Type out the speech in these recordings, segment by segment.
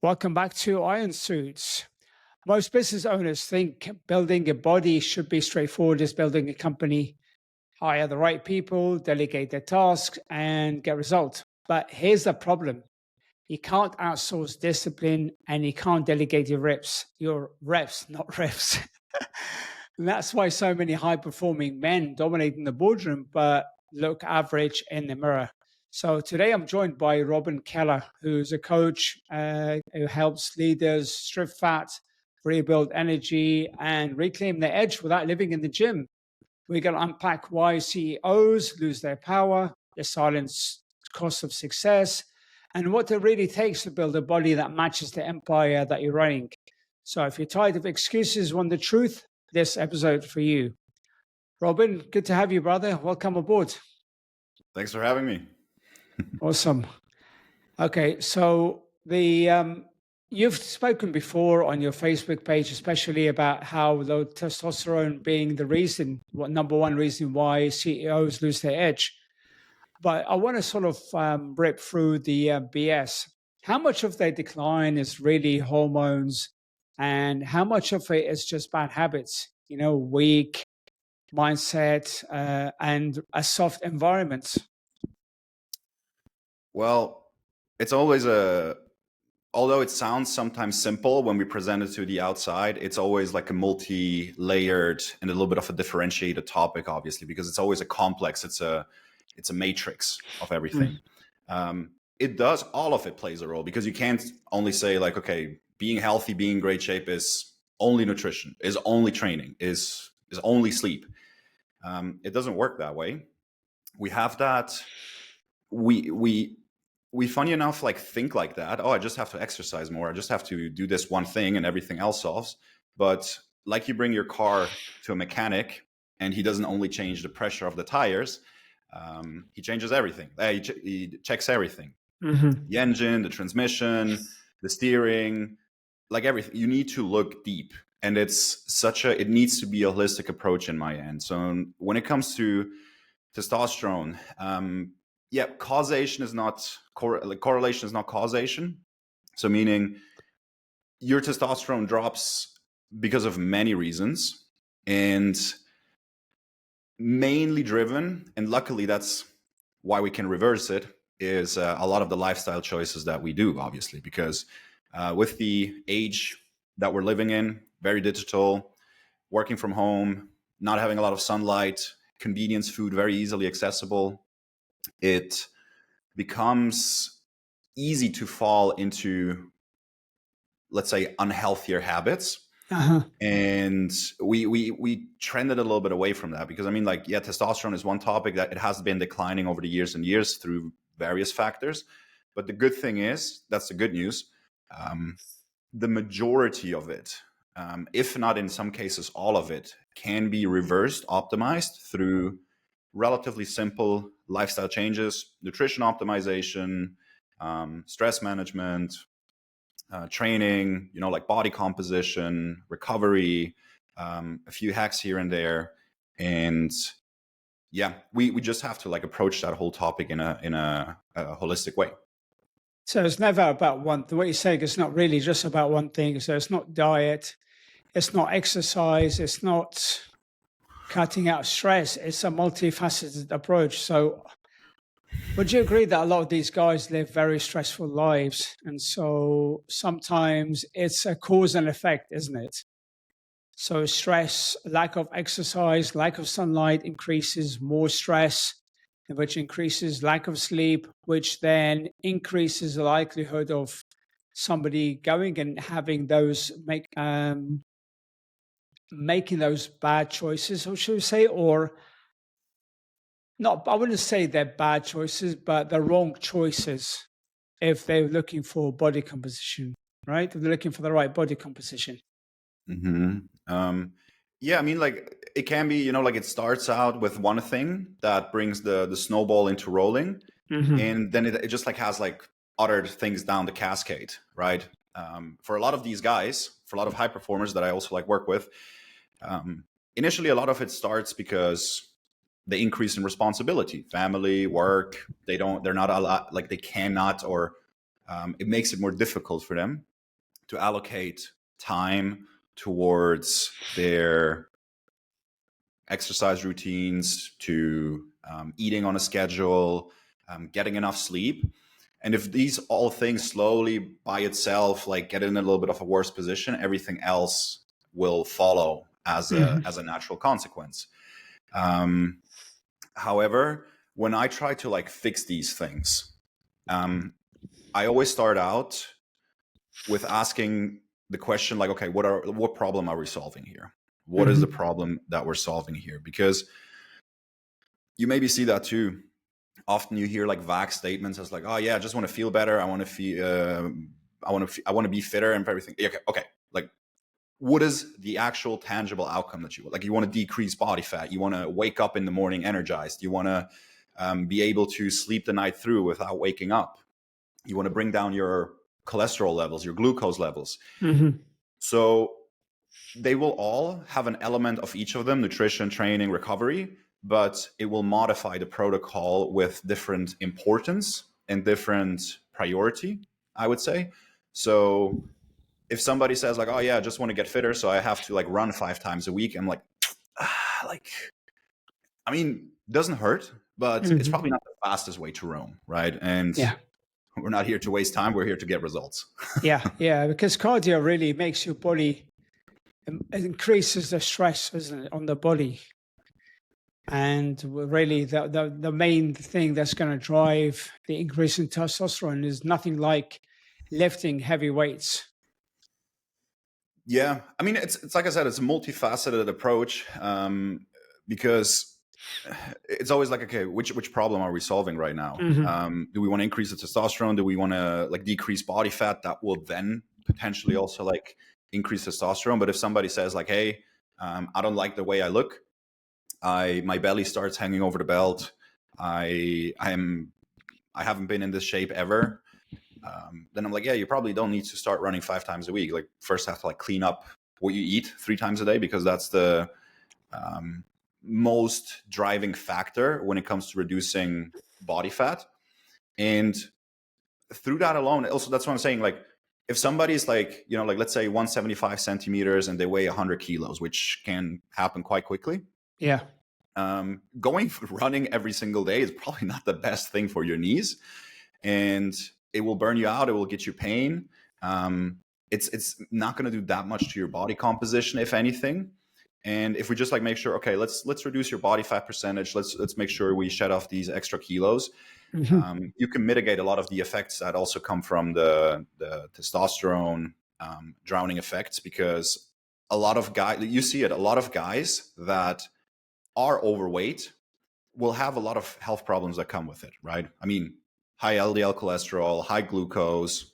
Welcome back to Iron Suits. Most business owners think building a body should be straightforward as building a company, hire the right people, delegate their tasks, and get results. But here's the problem. You can't outsource discipline and you can't delegate your reps, not reps. And that's why so many high performing men dominate in the boardroom, but look average in the mirror. So today I'm joined by Robin Keller, who's a coach who helps leaders strip fat, rebuild energy, and reclaim their edge without living in the gym. We're going to unpack why CEOs lose their power, the silent cost of success, and what it really takes to build a body that matches the empire that you're running. So if you're tired of excuses, want the truth, this episode for you. Robin, good to have you, brother. Welcome aboard. Thanks for having me. Awesome. Okay, so the you've spoken before on your Facebook page, especially about how low testosterone being the reason, what number one reason why CEOs lose their edge. But I want to sort of rip through the BS. How much of their decline is really hormones, and how much of it is just bad habits? Weak mindset and a soft environment. Well, it's always although it sounds sometimes simple when we present it to the outside, it's always like a multi-layered and a little bit of a differentiated topic, obviously, because it's always a complex. It's a matrix of everything. All of it plays a role, because you can't only say like, okay, being healthy, being in great shape is only nutrition, is only training, is only sleep. It doesn't work that way. We have that. We funny enough, like, think like that. Oh, I just have to exercise more. I just have to do this one thing and everything else solves. But like, you bring your car to a mechanic and he doesn't only change the pressure of the tires. He changes everything. He checks everything. The engine, the transmission, the steering, like everything. You need to look deep. And it needs to be a holistic approach in my end. So when it comes to testosterone, causation is not correlation is not causation. So meaning your testosterone drops because of many reasons, and mainly driven, and luckily that's why we can reverse it, is a lot of the lifestyle choices that we do, obviously, because with the age that we're living in, very digital, working from home, not having a lot of sunlight, convenience food very easily accessible, it becomes easy to fall into, let's say, unhealthier habits. And we trended a little bit away from that, because testosterone is one topic that it has been declining over the years and years through various factors. But the good thing is, that's the good news, the majority of it, if not in some cases all of it, can be reversed, optimized through relatively simple lifestyle changes, nutrition optimization, stress management, training, like body composition, recovery, a few hacks here and there. And we just have to approach that whole topic in a holistic way. So it's never about one thing. What you're saying is not really just about one thing. So it's not diet, it's not exercise, it's not cutting out stress. It's a multifaceted approach. So would you agree that a lot of these guys live very stressful lives? And so sometimes it's a cause and effect, isn't it? So stress, lack of exercise, lack of sunlight increases more stress, which increases lack of sleep, which then increases the likelihood of somebody going and having those making those bad choices, or should we say, or not, I wouldn't say they're bad choices, but the wrong choices if they're looking for body composition, right? If they're looking for the right body composition. It can be, it starts out with one thing that brings the snowball into rolling. And then it just has other things down the cascade, right? For a lot of these guys, for a lot of high performers that I also work with, initially a lot of it starts because the increase in responsibility, family, work, they're not a lot, they cannot or it makes it more difficult for them to allocate time towards their exercise routines, to eating on a schedule, getting enough sleep. And if these all things slowly by itself like get in a little bit of a worse position, everything else will follow as a natural consequence. However, when I try to like fix these things, I always start out with asking the question like, okay, what problem are we solving here? What is the problem that we're solving here? Because you maybe see that too. Often you hear like vague statements as like, oh yeah, I just want to feel better. I want to feel, I want to be fitter and everything. Okay. Like, what is the actual tangible outcome that you want? Like, you want to decrease body fat. You want to wake up in the morning energized. You want to be able to sleep the night through without waking up. You want to bring down your cholesterol levels, your glucose levels. So they will all have an element of each of them: nutrition, training, recovery, but it will modify the protocol with different importance and different priority, I would say. So if somebody says like, oh yeah, I just want to get fitter, so I have to like run 5 times a week, I'm like, I mean, it doesn't hurt, but it's probably not the fastest way to roam, right? And we're not here to waste time. We're here to get results. Yeah, because cardio really makes your body, it increases the stress, isn't it, on the body. And really, the main thing that's going to drive the increase in testosterone is nothing like lifting heavy weights. Yeah, I mean, it's like I said, it's a multifaceted approach, because it's always like, okay, which problem are we solving right now? Do we want to increase the testosterone? Do we want to like decrease body fat? That will then potentially also like increase testosterone. But if somebody says like, hey, I don't like the way I look, my belly starts hanging over the belt, I haven't been in this shape ever, then I'm like, yeah, you probably don't need to start running 5 times a week. Like, first have to like clean up what you eat 3 times a day, because that's the most driving factor when it comes to reducing body fat. And through that alone, also, that's what I'm saying, like, if somebody's like, you know, like let's say 175 centimeters and they weigh 100 kilos, which can happen quite quickly. Yeah. Going running every single day is probably not the best thing for your knees, and it will burn you out. It will get you pain. It's not going to do that much to your body composition, if anything. And if we just like make sure, okay, let's reduce your body fat percentage. Let's make sure we shed off these extra kilos. You can mitigate a lot of the effects that also come from the testosterone drowning effects, because a lot of guys, you see it, a lot of guys that are overweight will have a lot of health problems that come with it, right? I mean, high LDL cholesterol, high glucose,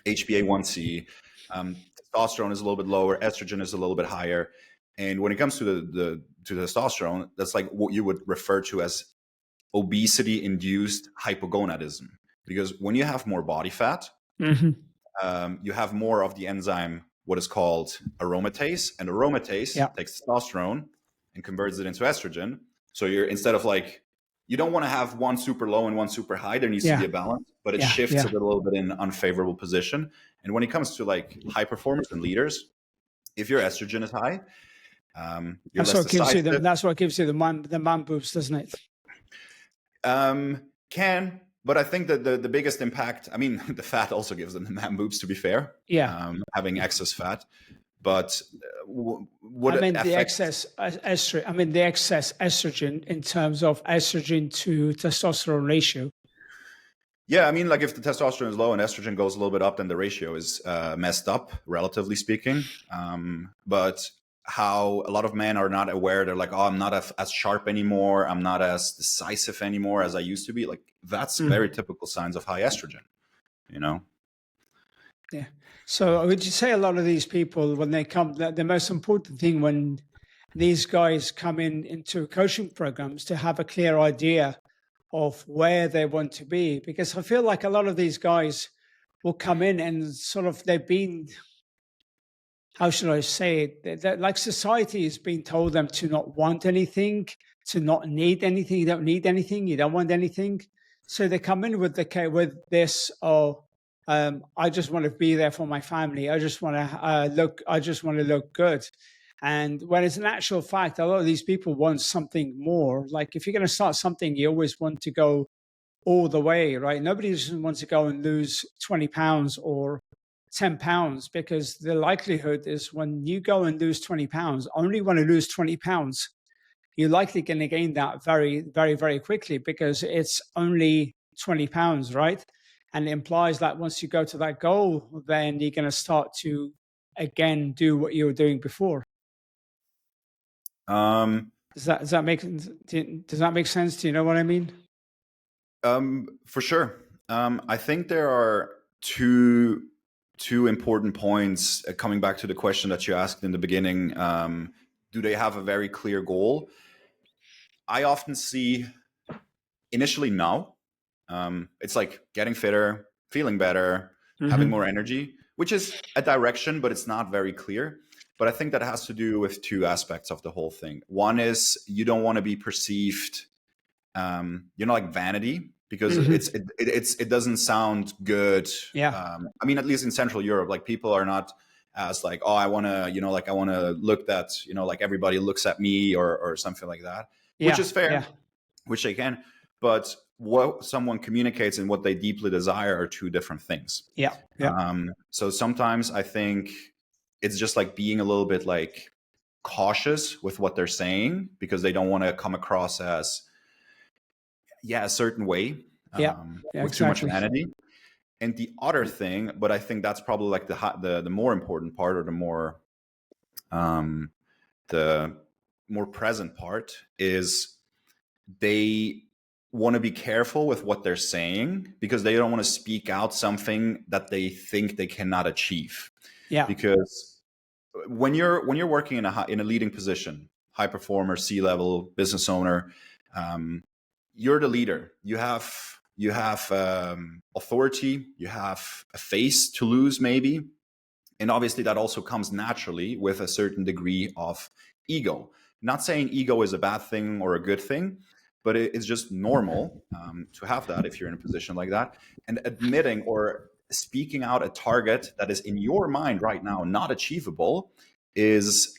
HbA1c, testosterone is a little bit lower, estrogen is a little bit higher. And when it comes to the testosterone, that's like what you would refer to as obesity-induced hypogonadism. Because when you have more body fat, you have more of the enzyme, what is called aromatase, and aromatase takes testosterone and converts it into estrogen. So you're, instead of like, you don't want to have one super low and one super high. There needs to be a balance, but it shifts a little bit in an unfavorable position. And when it comes to like high performers and leaders, if your estrogen is high, you're that's less what gives you decisive. that's what gives you the man boobs, doesn't it? But I think that the biggest impact, I mean, the fat also gives them the man boobs, to be fair. Having excess fat. But what I mean, the excess estrogen. I mean, the excess estrogen in terms of estrogen to testosterone ratio. Yeah, I mean, like if the testosterone is low and estrogen goes a little bit up, then the ratio is messed up, relatively speaking. But how a lot of men are not aware, they're like, oh, I'm not as sharp anymore. I'm not as decisive anymore as I used to be. Like, that's very typical signs of high estrogen, you know? Yeah. So would you say a lot of these people, when they come, the most important thing when these guys come into coaching programs, to have a clear idea of where they want to be? Because I feel like a lot of these guys will come in and sort of, they've been, how should I say it? Like society has been told them to not want anything, to not need anything. You don't need anything. You don't want anything. So they come in with this, oh, I just want to be there for my family. I just want to I just want to look good. And when it's an actual fact, a lot of these people want something more. Like if you're going to start something, you always want to go all the way, right? Nobody just wants to go and lose 20 pounds or 10 pounds, because the likelihood is when you go and lose 20 pounds, only want to lose 20 pounds, you're likely going to gain that very, very, very quickly, because it's only 20 pounds, right? And it implies that once you go to that goal, then you're going to start to again do what you were doing before. Um, Does that make sense? Do you know what I mean? for sure. I think there are two important points, coming back to the question that you asked in the beginning. Do they have a very clear goal? I often see initially no. It's like getting fitter, feeling better, having more energy, which is a direction, but it's not very clear. But I think that has to do with two aspects of the whole thing. One is you don't want to be perceived, like vanity, because it doesn't sound good. Yeah. I mean, at least in Central Europe, like people are not as like, oh, I want to, like I want to look that, like everybody looks at me or something like that, which is fair, which they can. But what someone communicates and what they deeply desire are two different things. Yeah. So sometimes I think it's just like being a little bit like cautious with what they're saying, because they don't want to come across as a certain way, with exactly. too much vanity. And the other thing, but I think that's probably like the more important part, or the more present part, is they want to be careful with what they're saying, because they don't want to speak out something that they think they cannot achieve. Yeah. Because when you're working in a leading position, high performer, C-level, business owner, you're the leader. You have authority. You have a face to lose, maybe, and obviously that also comes naturally with a certain degree of ego. Not saying ego is a bad thing or a good thing, but it's just normal to have that if you're in a position like that. And admitting or speaking out a target that is in your mind right now not achievable is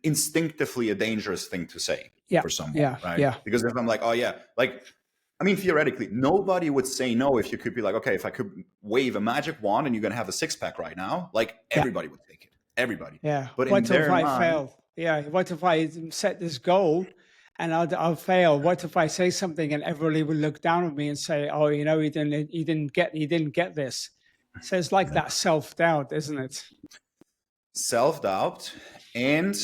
instinctively a dangerous thing to say for someone, right? Yeah. Because if I'm like, oh yeah, like, I mean, theoretically, nobody would say no if you could be like, okay, if I could wave a magic wand and you're going to have a six-pack right now, like everybody would take it. Everybody. Yeah. But What in if their I mind, fail? Yeah. What if I set this goal and I'll fail? What if I say something and everybody will look down on me and say, "Oh, you didn't get this." So it's like that self-doubt, isn't it? self-doubt. And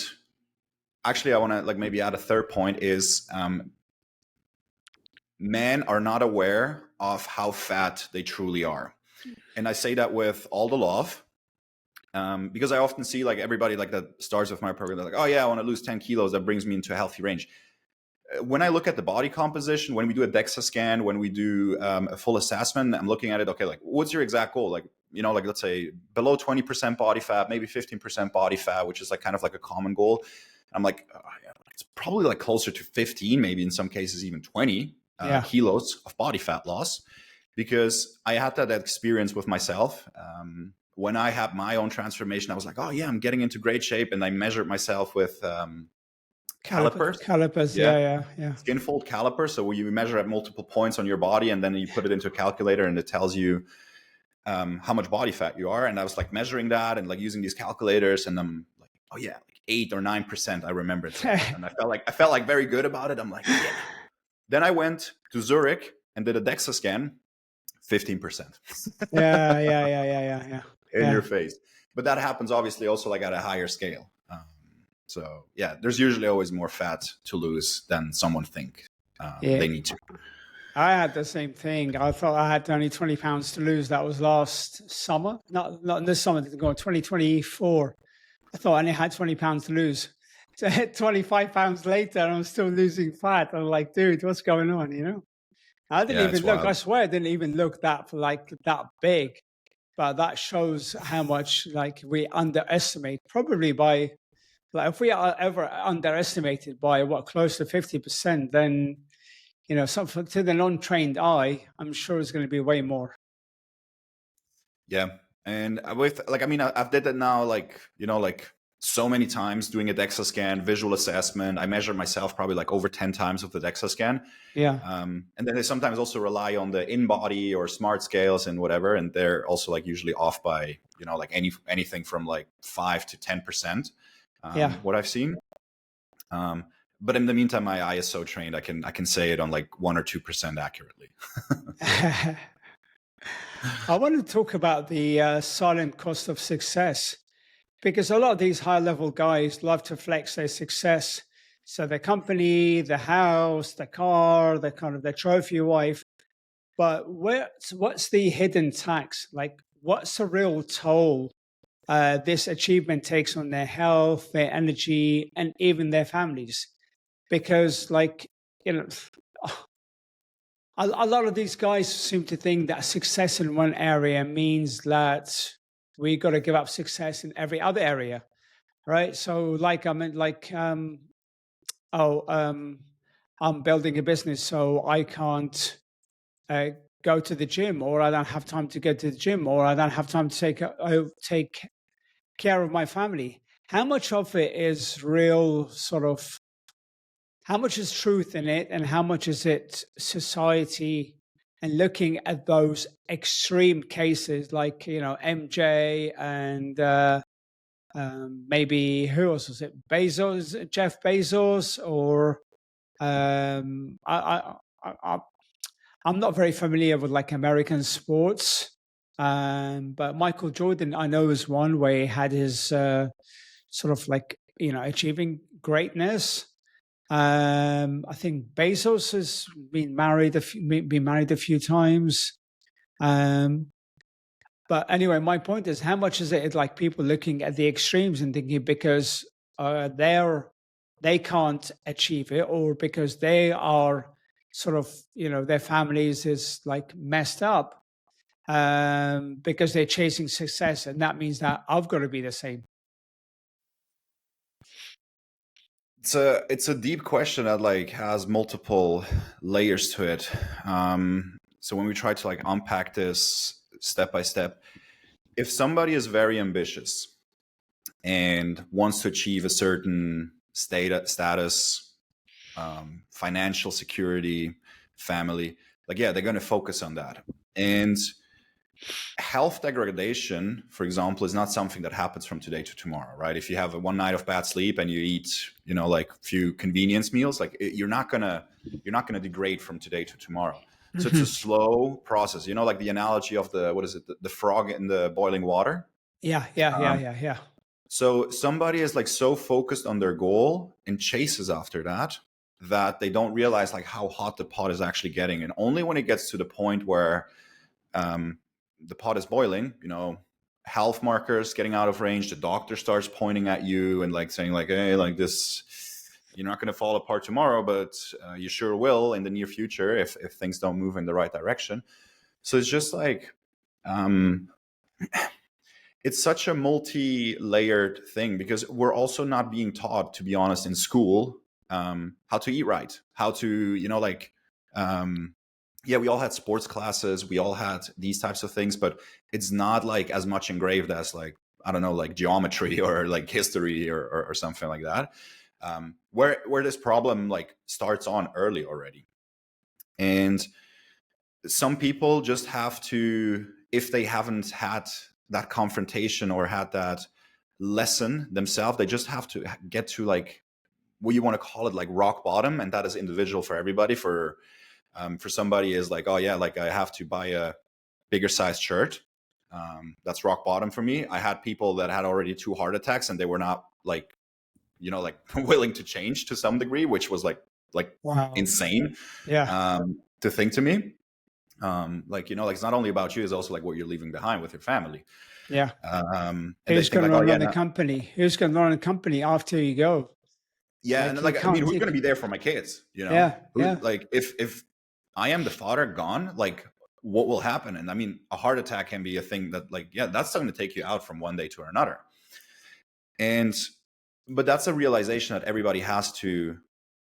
actually, I want to like maybe add a third point is men are not aware of how fat they truly are. And I say that with all the love, because I often see like everybody like that starts with my program, they're like, oh yeah, I want to lose 10 kilos. That brings me into a healthy range. When I look at the body composition, when we do a DEXA scan, when we do a full assessment, I'm looking at it, okay, like what's your exact goal? Like, like let's say below 20% body fat, maybe 15% body fat, which is like kind of like a common goal. I'm like, it's probably like closer to 15, maybe in some cases even 20 kilos of body fat loss, because I had that experience with myself. When I had my own transformation, I was like, oh yeah, I'm getting into great shape. And I measured myself with calipers. Yeah. Skin fold calipers. So you measure at multiple points on your body, and then you put it into a calculator, and it tells you how much body fat you are. And I was like measuring that and like using these calculators, and I'm like, oh yeah, like 8 or 9%. I remember it. And I felt like very good about it. I'm like, yeah. Then I went to Zurich and did a DEXA scan, 15%. Yeah. In your face. But that happens obviously also like at a higher scale. So yeah, there's usually always more fat to lose than someone think they need to. I had the same thing. I thought I had only 20 pounds to lose. That was last summer, not this summer, 2024. I thought I only had 20 pounds to lose. So 25 pounds later, and I'm still losing fat. I'm like, dude, what's going on? I didn't even look. I swear, I didn't even look that big. But that shows how much like we underestimate. Probably by like if we are ever underestimated by close to 50%, then to the non-trained eye, I'm sure it's going to be way more. Yeah. And with like, I mean, I've did that now, like, like so many times doing a DEXA scan, visual assessment. I measure myself probably like over 10 times with the DEXA scan. Yeah. And then they sometimes also rely on the in-body or smart scales and whatever. And they're also like usually off by, like anything from like 5 to 10%, Yeah. what I've seen. But in the meantime, my eye is so trained, I can say it on like 1 or 2% accurately. I want to talk about the silent cost of success, because a lot of these high level guys love to flex their success. So the company, the house, the car, the kind of the trophy wife. But what's the hidden tax? Like, what's the real toll this achievement takes on their health, their energy, and even their families? Because, like, you know, a lot of these guys seem to think that success in one area means that we got to give up success in every other area, right? So, like, I mean, like, oh, I'm building a business, so I can't uh, go to the gym, or I don't have time to go to the gym, or I don't have time to take care of my family. How much of it is real, sort of? How much is truth in it, and how much is it society? And looking at those extreme cases, like MJ and maybe who else was it? Bezos, Jeff Bezos, or I I'm not very familiar with like American sports, but Michael Jordan I know is one where he had his sort of like achieving greatness. I think Bezos has been married a few times. Um, but anyway, my point is, how much is it like people looking at the extremes and thinking because they can't achieve it, or because they are sort of their families is like messed up, because they're chasing success, and that means that I've got to be the same. It's a deep question that like has multiple layers to it. So when we try to like unpack this step by step, if somebody is very ambitious and wants to achieve a certain status, financial security, family, like, yeah, they're going to focus on that. And health degradation, for example, is not something that happens from today to tomorrow, right? If you have a one night of bad sleep and you eat, like a few convenience meals, like you're not gonna degrade from today to tomorrow. So it's a Mhm. slow process. Like the analogy of the what is it, the frog in the boiling water. Yeah, yeah, yeah, Um, yeah, yeah. so somebody is like so focused on their goal and chases after that that they don't realize like how hot the pot is actually getting, and only when it gets to the point where um, the pot is boiling, health markers getting out of range, the doctor starts pointing at you and like saying like, hey, like this, you're not going to fall apart tomorrow, but you sure will in the near future if things don't move in the right direction. So it's just like um, it's such a multi-layered thing, because we're also not being taught, to be honest, in school, how to eat right, how to um, yeah, we all had sports classes, we all had these types of things, but it's not like as much engraved as like, I don't know, like geometry or like history or something like that, where this problem like starts on early already. And some people just have to, if they haven't had that confrontation or had that lesson themselves, they just have to get to like what you want to call it, like rock bottom, and that is individual for everybody. For somebody is like, oh yeah, like I have to buy a bigger size shirt. That's rock bottom for me. I had people that had already 2 heart attacks and they were not like, like willing to change to some degree, which was like Wow. insane Yeah, to think to me. Like, like it's not only about you, it's also like what you're leaving behind with your family. yeah. And they Who's think going like, to oh yeah, run the no, company? Who's going to run the company after you go? yeah, and Like you like, I mean, can't. who's going to be there for my kids? Yeah, Who, yeah, like if I am the father gone, like what will happen? And I mean, a heart attack can be a thing that like, yeah, that's going to take you out from one day to another. And but that's a realization that everybody has to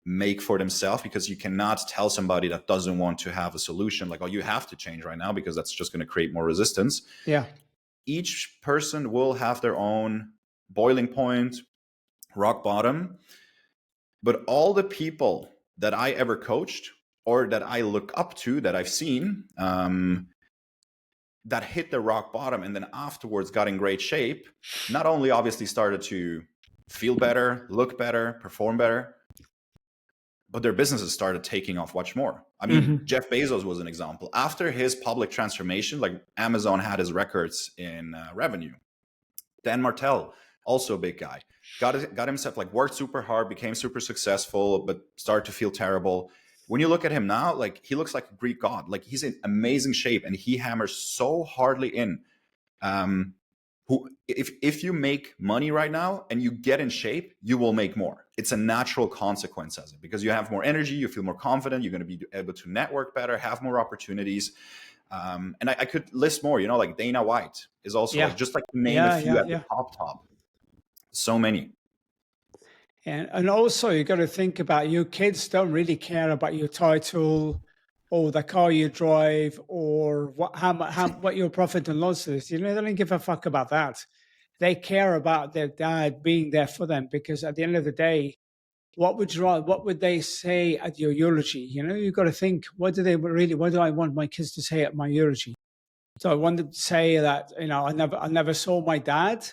make for themselves, because you cannot tell somebody that doesn't want to have a solution like, oh, you have to change right now, because that's just going to create more resistance. yeah. each person will have their own boiling point, rock bottom. But all the people that I ever coached or that I look up to, that I've seen, that hit the rock bottom and then afterwards got in great shape, not only obviously started to feel better, look better, perform better, but their businesses started taking off much more. I mean, Jeff Bezos was an example. After his public transformation, like Amazon had his records in revenue. Dan Martell, also a big guy, got himself, like, worked super hard, became super successful, but started to feel terrible. When you look at him now, like, he looks like a Greek god. Like, he's in amazing shape and he hammers so hardly in. If you make money right now and you get in shape, you will make more. It's a natural consequence of it, because you have more energy, you feel more confident, you're going to be able to network better, have more opportunities. And I could list more, like Dana White is also, like, just like to name a few at the top. So many. And also you got to think about, your kids don't really care about your title or the car you drive or what your profit and loss is. They don't give a fuck about that. They care about their dad being there for them, because at the end of the day, what would they say at your eulogy? You've got to think, what do I want my kids to say at my eulogy? So I wanted to say that, I never saw my dad,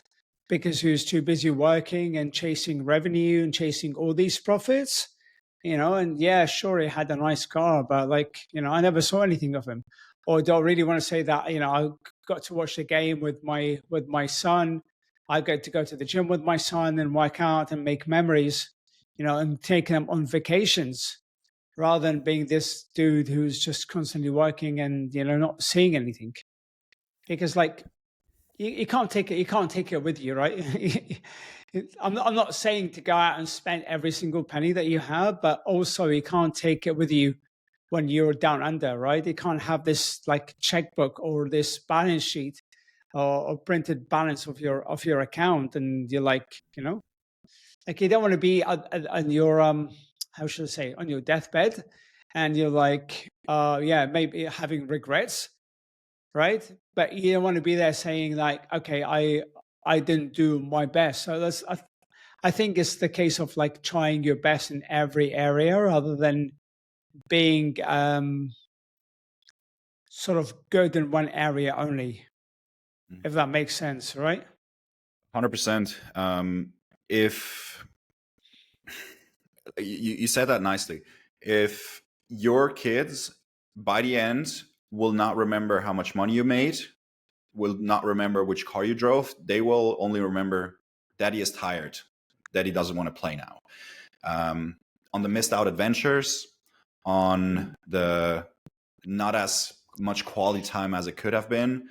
because he was too busy working and chasing revenue and chasing all these profits, and yeah, sure, he had a nice car, but I never saw anything of him. Or do I really want to say that, I got to watch the game with my son. I get to go to the gym with my son and work out and make memories, and take them on vacations, rather than being this dude who's just constantly working and, not seeing anything. Because you can't take it with you, right? I'm not saying to go out and spend every single penny that you have, but also you can't take it with you when you're down under, right? You can't have this checkbook or this balance sheet or printed balance of your account, and you're you don't want to be on your how should I say, on your deathbed, and you're maybe having regrets, right? But you don't want to be there saying okay, I didn't do my best. So I think it's the case of trying your best in every area, rather than being sort of good in one area only, if that makes sense, right? 100%. If you said that nicely, if your kids by the end will not remember how much money you made, will not remember which car you drove, they will only remember daddy is tired, daddy doesn't want to play now. On the missed out adventures, on the not as much quality time as it could have been.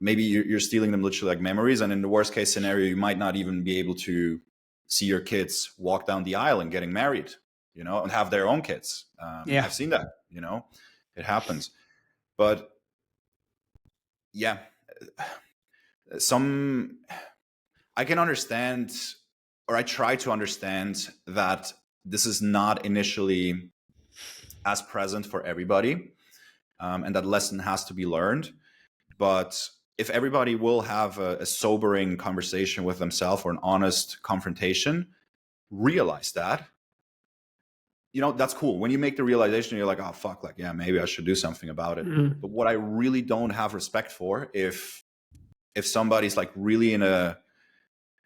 Maybe you're stealing them literally like memories, and in the worst case scenario, you might not even be able to see your kids walk down the aisle and getting married, and have their own kids. I've seen that, it happens. But yeah, I can understand, or I try to understand, that this is not initially as present for everybody, and that lesson has to be learned. But if everybody will have a sobering conversation with themselves, or an honest confrontation, realize that, that's cool. When you make the realization, you're like, oh, fuck, maybe I should do something about it. But what I really don't have respect for, if somebody's really in a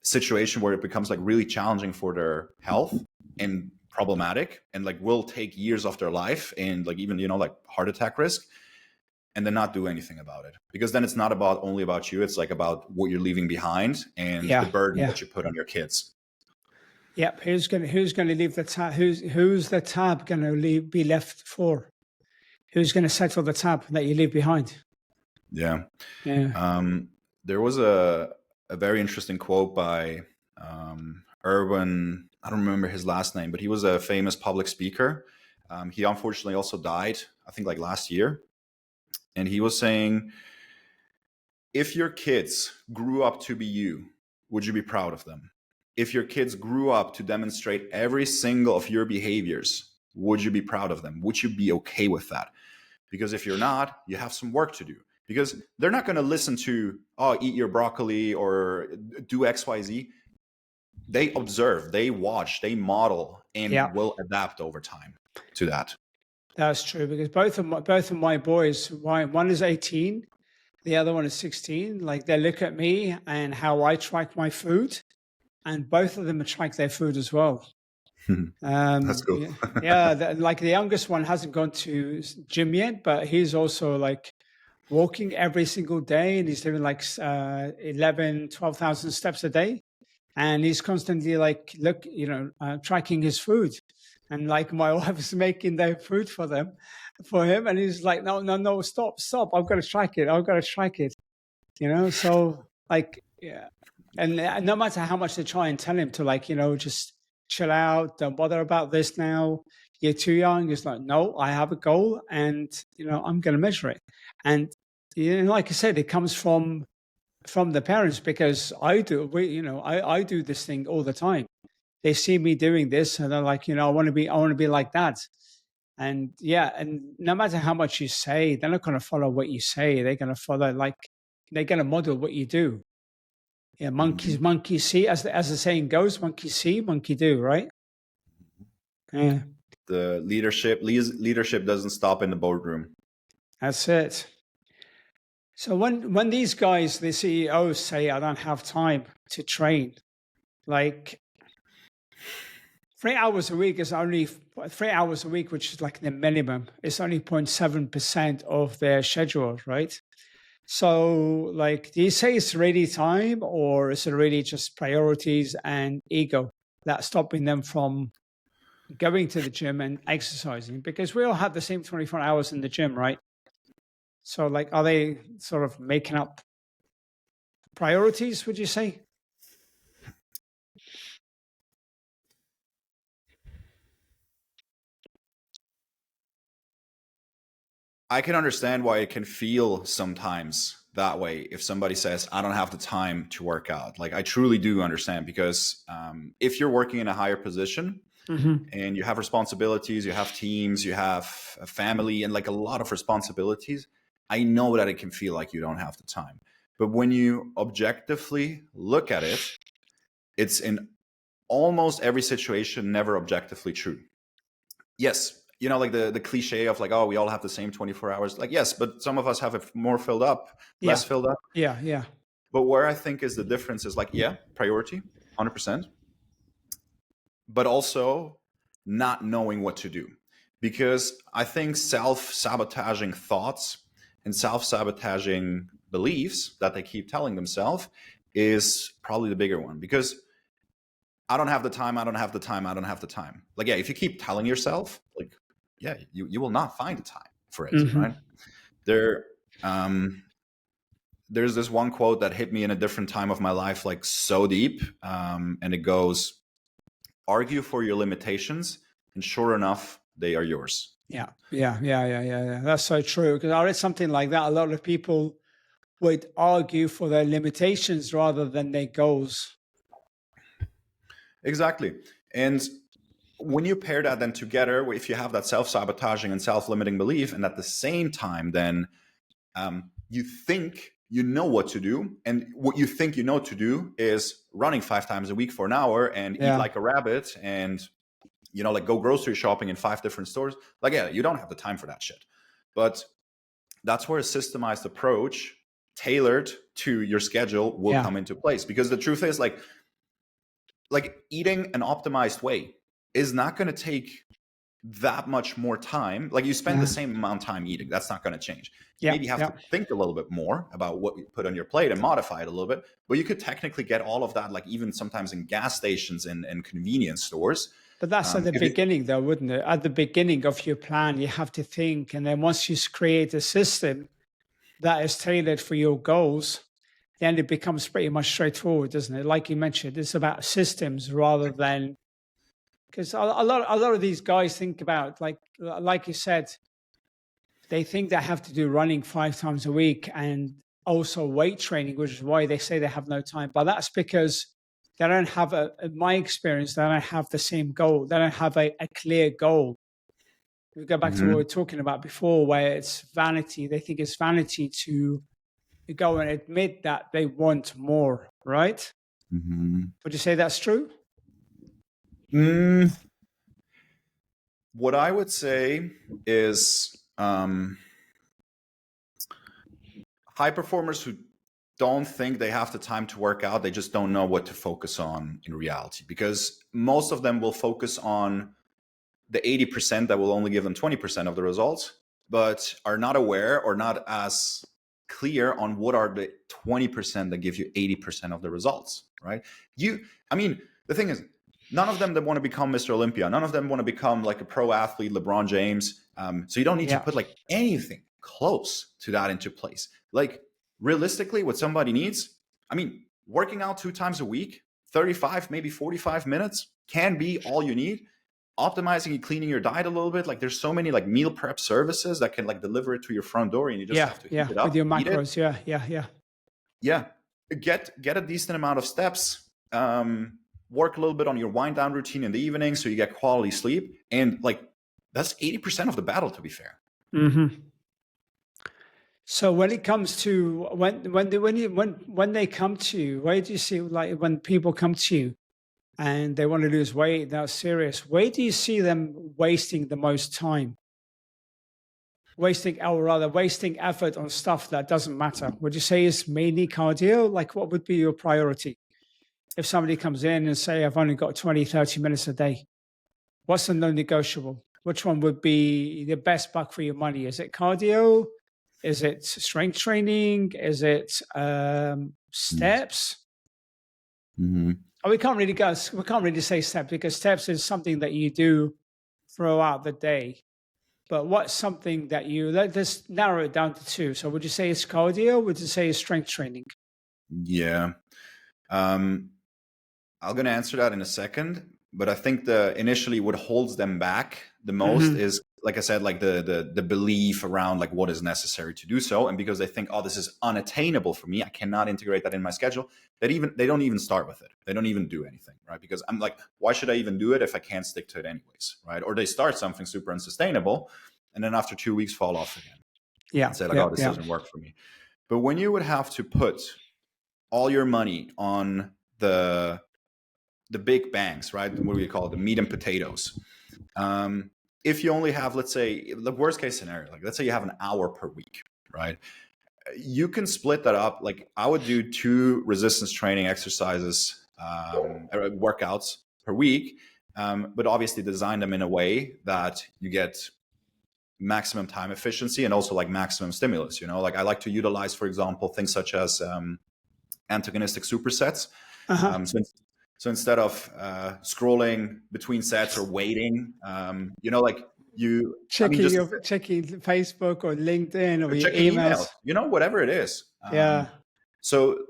situation where it becomes really challenging for their health and problematic, and will take years of their life, and even heart attack risk, and then not do anything about it, because then it's not only about you, it's about what you're leaving behind and the burden that you put on your kids. Yep. Who's going to leave the tab? Who's the tab going to be left for? Who's going to settle the tab that you leave behind? Yeah. There was a very interesting quote by Erwin. I don't remember his last name, but he was a famous public speaker. He unfortunately also died, I think last year. And he was saying, if your kids grew up to be you, would you be proud of them? If your kids grew up to demonstrate every single of your behaviors, would you be proud of them? Would you be okay with that? Because if you're not, you have some work to do. because they're not going to listen to, oh, eat your broccoli or do XYZ. They observe, they watch, they model, and will adapt over time to that. That's true, because both of my boys, one is 18, the other one is 16. Like, they look at me and how I track my food, and both of them track their food as well. That's cool. Like the youngest one hasn't gone to gym yet, but he's also like walking every single day, and he's doing like 12,000 steps a day. And he's constantly like, tracking his food. And like, my wife is making their food for him. And he's like, no, stop. I've got to track it. So like, yeah. And no matter how much they try and tell him to, like, just chill out, don't bother about this now, you're too young. He's like, no, I have a goal, and, I'm going to measure it. And, like I said, it comes from the parents, because I do this thing all the time. They see me doing this, and they're like, I want to be like that. And and no matter how much you say, they're not going to follow what you say. They're going to follow, like, they're going to model what you do. Yeah, monkeys see, as the saying goes, monkey see, monkey do, right? Yeah. The leadership doesn't stop in the boardroom. That's it. So when these guys, the CEOs, say, I don't have time to train, like, 3 hours a week is only 3 hours a week, which is like the minimum. It's only 0.7% of their schedule, right? So, like, do you say it's really time, or is it really just priorities and ego that's stopping them from going to the gym and exercising? Because we all have the same 24 hours in the gym, right? So, like, are they sort of making up priorities, would you say? I can understand why it can feel sometimes that way if somebody says, I don't have the time to work out. Like, I truly do understand, because if you're working in a higher position and you have responsibilities, you have teams, you have a family, and like a lot of responsibilities, I know that it can feel like you don't have the time. But when you objectively look at it, it's in almost every situation never objectively true. Yes, like the cliche of like, oh, we all have the same 24 hours. Like, yes, but some of us have it more filled up, less filled up. Yeah. But where I think is the difference is like, priority, 100%, but also not knowing what to do. Because I think self-sabotaging thoughts and self-sabotaging beliefs that they keep telling themselves is probably the bigger one. Because I don't have the time, I don't have the time, I don't have the time. Like, if you keep telling yourself, like, you will not find the time for it, right? There's this one quote that hit me in a different time of my life, like, so deep. And it goes, argue for your limitations, and sure enough, they are yours. Yeah. That's so true. Because I read something like that. A lot of people would argue for their limitations rather than their goals. Exactly. And when you pair that then together, if you have that self-sabotaging and self-limiting belief, and at the same time, then you think you know what to do, and what you think you know to do is running 5 times a week for an hour and eat like a rabbit, and like go grocery shopping in 5 different stores. Like, you don't have the time for that shit. But that's where a systemized approach tailored to your schedule will come into place. Because the truth is, like eating an optimized way is not going to take that much more time. Like, you spend the same amount of time eating. That's not going to change. You maybe have to think a little bit more about what you put on your plate and modify it a little bit. But you could technically get all of that, like, even sometimes in gas stations and convenience stores. But that's at the beginning, though, wouldn't it? At the beginning of your plan, you have to think. And then once you create a system that is tailored for your goals, then it becomes pretty much straightforward, doesn't it? Like you mentioned, it's about systems rather than, because a lot of these guys think about, like you said, they think they have to do running 5 times a week and also weight training, which is why they say they have no time. But that's because they don't have in my experience, they don't have the same goal. They don't have a clear goal. We go back to what we were Mm-hmm. talking about before, where it's vanity. They think it's vanity to go and admit that they want more, right? Mm-hmm. Would you say that's true? Mm, what I would say is high performers who don't think they have the time to work out, they just don't know what to focus on in reality, because most of them will focus on the 80% that will only give them 20% of the results, but are not aware or not as clear on what are the 20% that give you 80% of the results, right? I mean, the thing is, none of them that want to become Mr. Olympia, none of them want to become like a pro athlete, LeBron James. So you don't need to Yeah. put like anything close to that into place. Like realistically, what somebody needs, I mean, working out 2 times a week, 35, maybe 45 minutes can be all you need. Optimizing and cleaning your diet a little bit. Like there's so many like meal prep services that can like deliver it to your front door, and you just Yeah. have to heat Yeah. it With up, your eat it. macros. Yeah. Yeah. Yeah. Yeah. Get a decent amount of steps. Work a little bit on your wind down routine in the evening so you get quality sleep. And like that's 80% of the battle, to be fair. Mm-hmm. So when it comes to when they come to you, where do you see, like when people come to you and they want to lose weight, they're serious, where do you see them wasting the most time? Wasting, or rather wasting effort on stuff that doesn't matter. Would you say it's mainly cardio? Like what would be your priority? If somebody comes in and say, I've only got 20, 30 minutes a day, what's the non-negotiable? Which one would be the best buck for your money? Is it cardio? Is it strength training? Is it steps? Mm-hmm. Oh, we can't really go. We can't really say steps because steps is something that you do throughout the day. But what's something that let's narrow it down to two. So would you say it's cardio? Would you say it's strength training? Yeah. Um, I'm going to answer that in a second, but I think initially what holds them back the most Hmm. is, like I said, like the belief around like what is necessary to do so, and because they think, oh, this is unattainable for me, I cannot integrate that in my schedule. They don't even start with it. They don't even do anything, right? Because I'm like, why should I even do it if I can't stick to it anyways, right? Or they start something super unsustainable, and then after 2 weeks fall off again Yeah, and say like, yeah, oh, this yeah. doesn't work for me. But when you would have to put all your money on the big bangs, right? What do we call it? The meat and potatoes. If you only have, let's say, the worst case scenario, like let's say you have an hour per week, right? You can split that up. Like I would do 2 resistance training exercises, or workouts per week, but obviously design them in a way that you get maximum time efficiency and also like maximum stimulus. Like I like to utilize, for example, things such as antagonistic supersets. Uh-huh. So instead of scrolling between sets or waiting, like I mean, just Checking Facebook or LinkedIn or your checking emails, emails. whatever it is. Yeah. So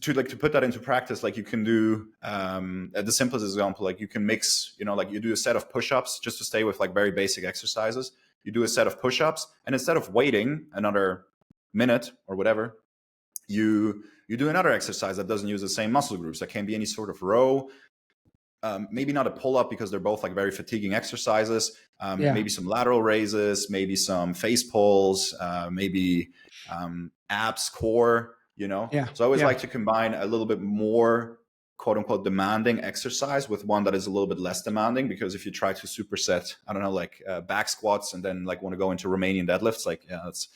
to put that into practice, like you can do the simplest example, like you can mix, like you do a set of push-ups just to stay with like very basic exercises. You do a set of push-ups, and instead of waiting another minute or whatever, you do another exercise that doesn't use the same muscle groups. That can be any sort of row, maybe not a pull-up because they're both like very fatiguing exercises. Yeah. Maybe some lateral raises, maybe some face pulls, maybe abs, core. Yeah. So I always Yeah. like to combine a little bit more quote unquote demanding exercise with one that is a little bit less demanding, because if you try to superset, I don't know, like back squats and then like want to go into Romanian deadlifts, like that's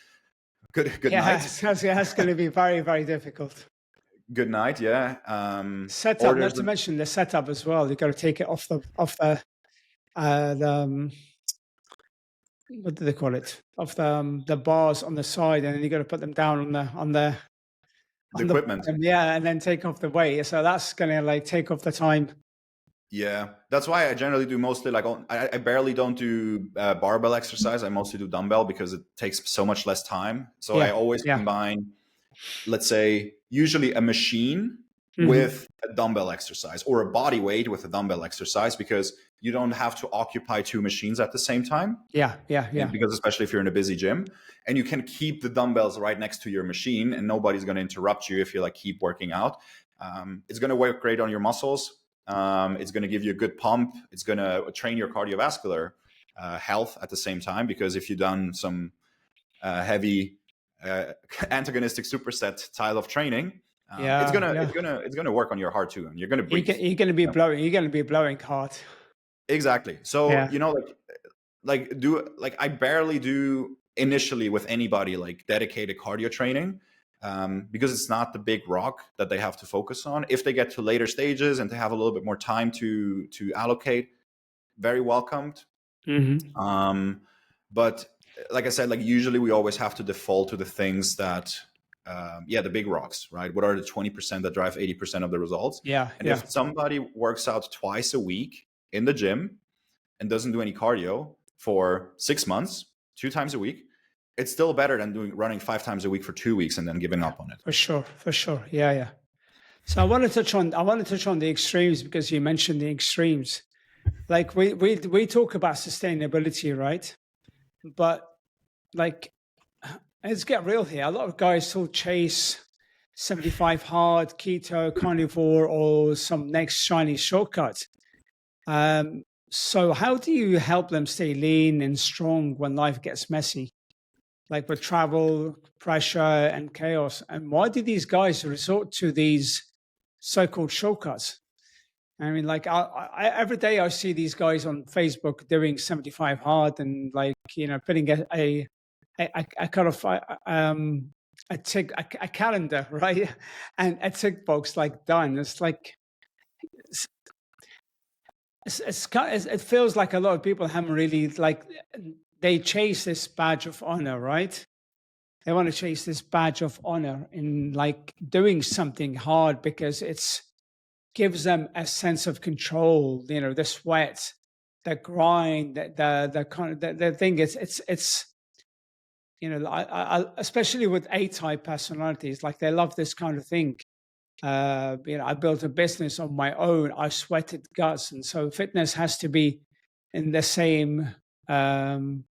good Yeah. night. That's going to be very, very difficult. Good night, yeah. Or Setup, not there's to mention the setup as well. You got to take it off the what do they call it? Off the bars on the side, and then you got to put them down the on the equipment. bottom, yeah, and then take off the weight. So that's gonna like take off the time. Yeah, that's why I generally do mostly like I barely don't do barbell exercise. I mostly do dumbbell because it takes so much less time. So I Yeah, always yeah. combine, let's say, usually a machine Hmm. with a dumbbell exercise, or a body weight with a dumbbell exercise, because you don't have to occupy 2 machines at the same time. Yeah, yeah, And yeah, because especially if you're in a busy gym, and you can keep the dumbbells right next to your machine, and nobody's going to interrupt you if you like keep working out. It's going to work great on your muscles. It's going to give you a good pump. It's going to train your cardiovascular health at the same time, because if you've done some heavy antagonistic superset style of training, it's Yeah, gonna yeah. it's gonna work on your heart too, and you're gonna breathe. You're going to be You know? blowing. You're going to be blowing hard. Exactly. So Yeah. I barely do initially with anybody like dedicated cardio training, because it's not the big rock that they have to focus on. If they get to later stages and they have a little bit more time to allocate, very welcomed. Hmm. But like I said, like usually we always have to default to the things that, the big rocks, right? What are the 20% that drive 80% of the results? Yeah, And yeah, if somebody works out twice a week in the gym and doesn't do any cardio for 6 months, 2 times a week, it's still better than running 5 times a week for 2 weeks and then giving yeah. up on it. For sure, for sure. Yeah, yeah. So I want to touch on the extremes because you mentioned the extremes. Like we talk about sustainability, right? But like, let's get real here. A lot of guys still chase 75 hard, keto, carnivore, or some next shiny shortcut. So how do you help them stay lean and strong when life gets messy, like with travel, pressure, and chaos? And why do these guys resort to these so-called shortcuts? I mean, like every day I see these guys on Facebook doing 75 hard and like putting a kind of a calendar, right, and a tick box like done. It's like it feels like a lot of people haven't really like they chase this badge of honor, right? They want to chase this badge of honor in like doing something hard because it's gives them a sense of control. The sweat, the grind, the kind of the thing is it's especially with A-type personalities, like they love this kind of thing. I built a business on my own. I sweated guts, and so fitness has to be in um,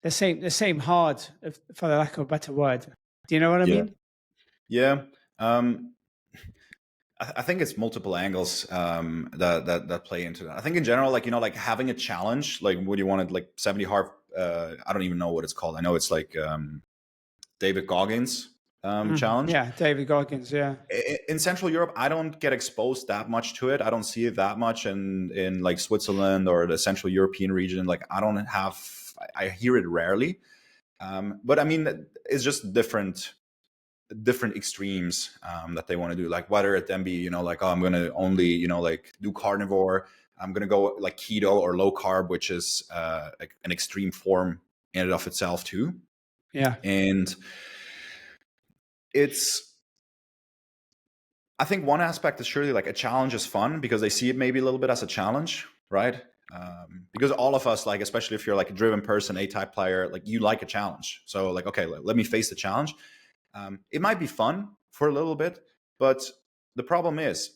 the same hard, for the lack of a better word. Do you know what I Yeah. mean? Yeah. Um, I think it's multiple angles that play into that. I think in general, like having a challenge, like what do you want to like 70 hard? I don't even know what it's called. I know it's like David Goggins challenge. Yeah, David Goggins. Yeah, In Central Europe, I don't get exposed that much to it. I don't see it that much in like Switzerland or the Central European region. Like I hear it rarely. But I mean, it's just different extremes that they want to do, like whether it then be like, oh, I'm going to only like do carnivore, I'm going to go like keto or low carb, which is like an extreme form in and of itself too. yeah, And I think one aspect is surely like a challenge is fun because they see it maybe a little bit as a challenge, right? Because all of us, like, especially if you're like a driven person, A-type player, like you like a challenge. So like, okay, let me face the challenge. It might be fun for a little bit, but the problem is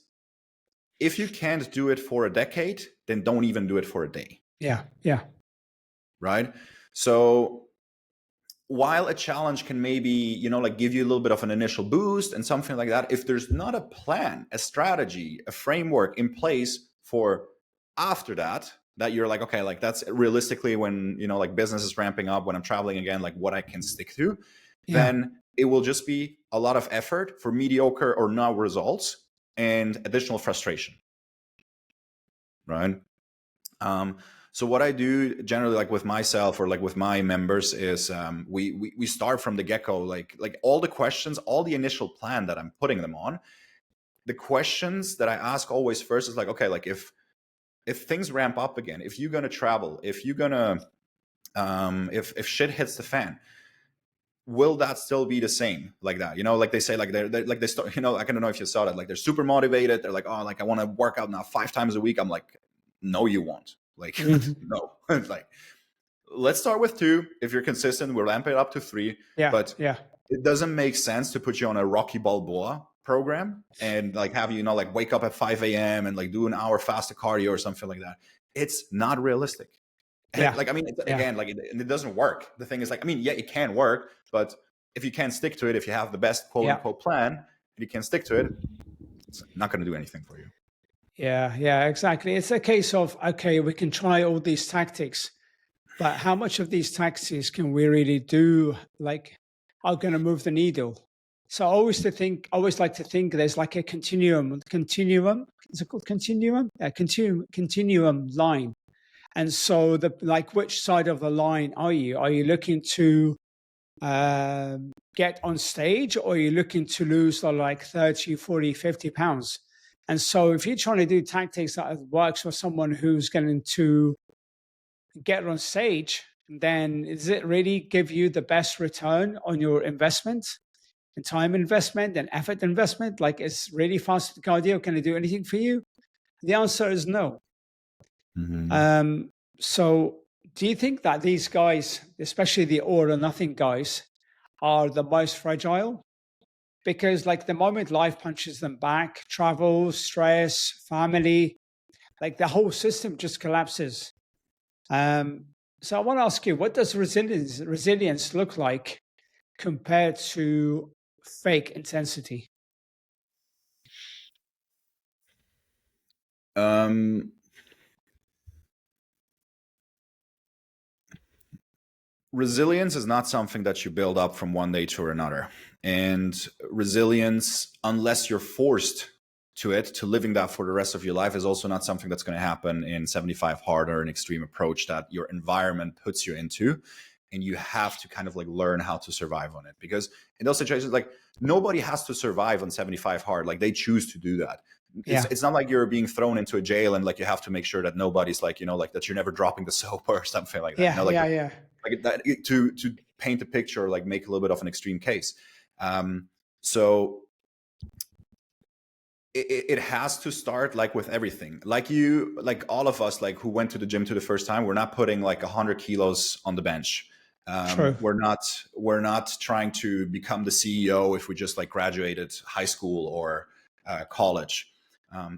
if you can't do it for a decade, then don't even do it for a day, yeah, yeah, right? So while a challenge can maybe, like give you a little bit of an initial boost and something like that, if there's not a plan, a strategy, a framework in place for after that, that you're like, okay, like that's realistically when, like business is ramping up, when I'm traveling again, like what I can stick to, yeah, then it will just be a lot of effort for mediocre or no results and additional frustration, right? So what I do generally, like with myself or like with my members, is we start from the get-go, like all the questions, all the initial plan that I'm putting them on. The questions that I ask always first is like, okay, like if things ramp up again, if you're gonna travel, if you're gonna if shit hits the fan, will that still be the same like that? Like they say, like they're like they start, I don't know if you saw that, like they're super motivated, they're like, oh, like I want to work out now 5 times a week. I'm like, no, you won't. Like, mhm, no. Like, let's start with 2. If you're consistent, we'll ramp it up to 3. yeah, But yeah, it doesn't make sense to put you on a Rocky Balboa program and like have you, like wake up at 5 a.m. and like do an hour fasted cardio or something like that. It's not realistic. yeah, Like, I mean, yeah, again, like it doesn't work. The thing is, like, I mean, yeah, it can work, but if you can't stick to it, if you have the best quote yeah. unquote plan and you can't stick to it, it's not going to do anything for you. Yeah, exactly. It's a case of, okay, we can try all these tactics, but how much of these tactics can we really do, like, are going to move the needle? So I always like to think there's like a continuum. Is it called continuum? Yeah, continuum line. And so like, which side of the line are you? Are you looking to get on stage, or are you looking to lose like 30, 40, 50 pounds? And so if you're trying to do tactics that works for someone who's going to get on stage, then does it really give you the best return on your investment and time investment and effort investment? Like, it's really fast cardio. Can it do anything for you? The answer is no. Hmm. So do you think that these guys, especially the all or nothing guys, are the most fragile? Because like the moment life punches them back, travel, stress, family, like the whole system just collapses. Um, so I want to ask you, what does resilience look like compared to fake intensity? Um, Resilience is not something that you build up from one day to another. And resilience, unless you're forced to it, to living that for the rest of your life, is also not something that's going to happen in 75 hard or an extreme approach that your environment puts you into. And you have to kind of like learn how to survive on it. Because in those situations, like, nobody has to survive on 75 hard. Like, they choose to do that. It's, Yeah, it's not like you're being thrown into a jail and like you have to make sure that nobody's like, like that you're never dropping the soap or something like that. yeah, Like, yeah. that, to paint a picture, like make a little bit of an extreme case. So it has to start like with everything. Like all of us, like who went to the gym to the first time, we're not putting like 100 kilos on the bench. True. We're not trying to become the CEO if we just like graduated high school or college.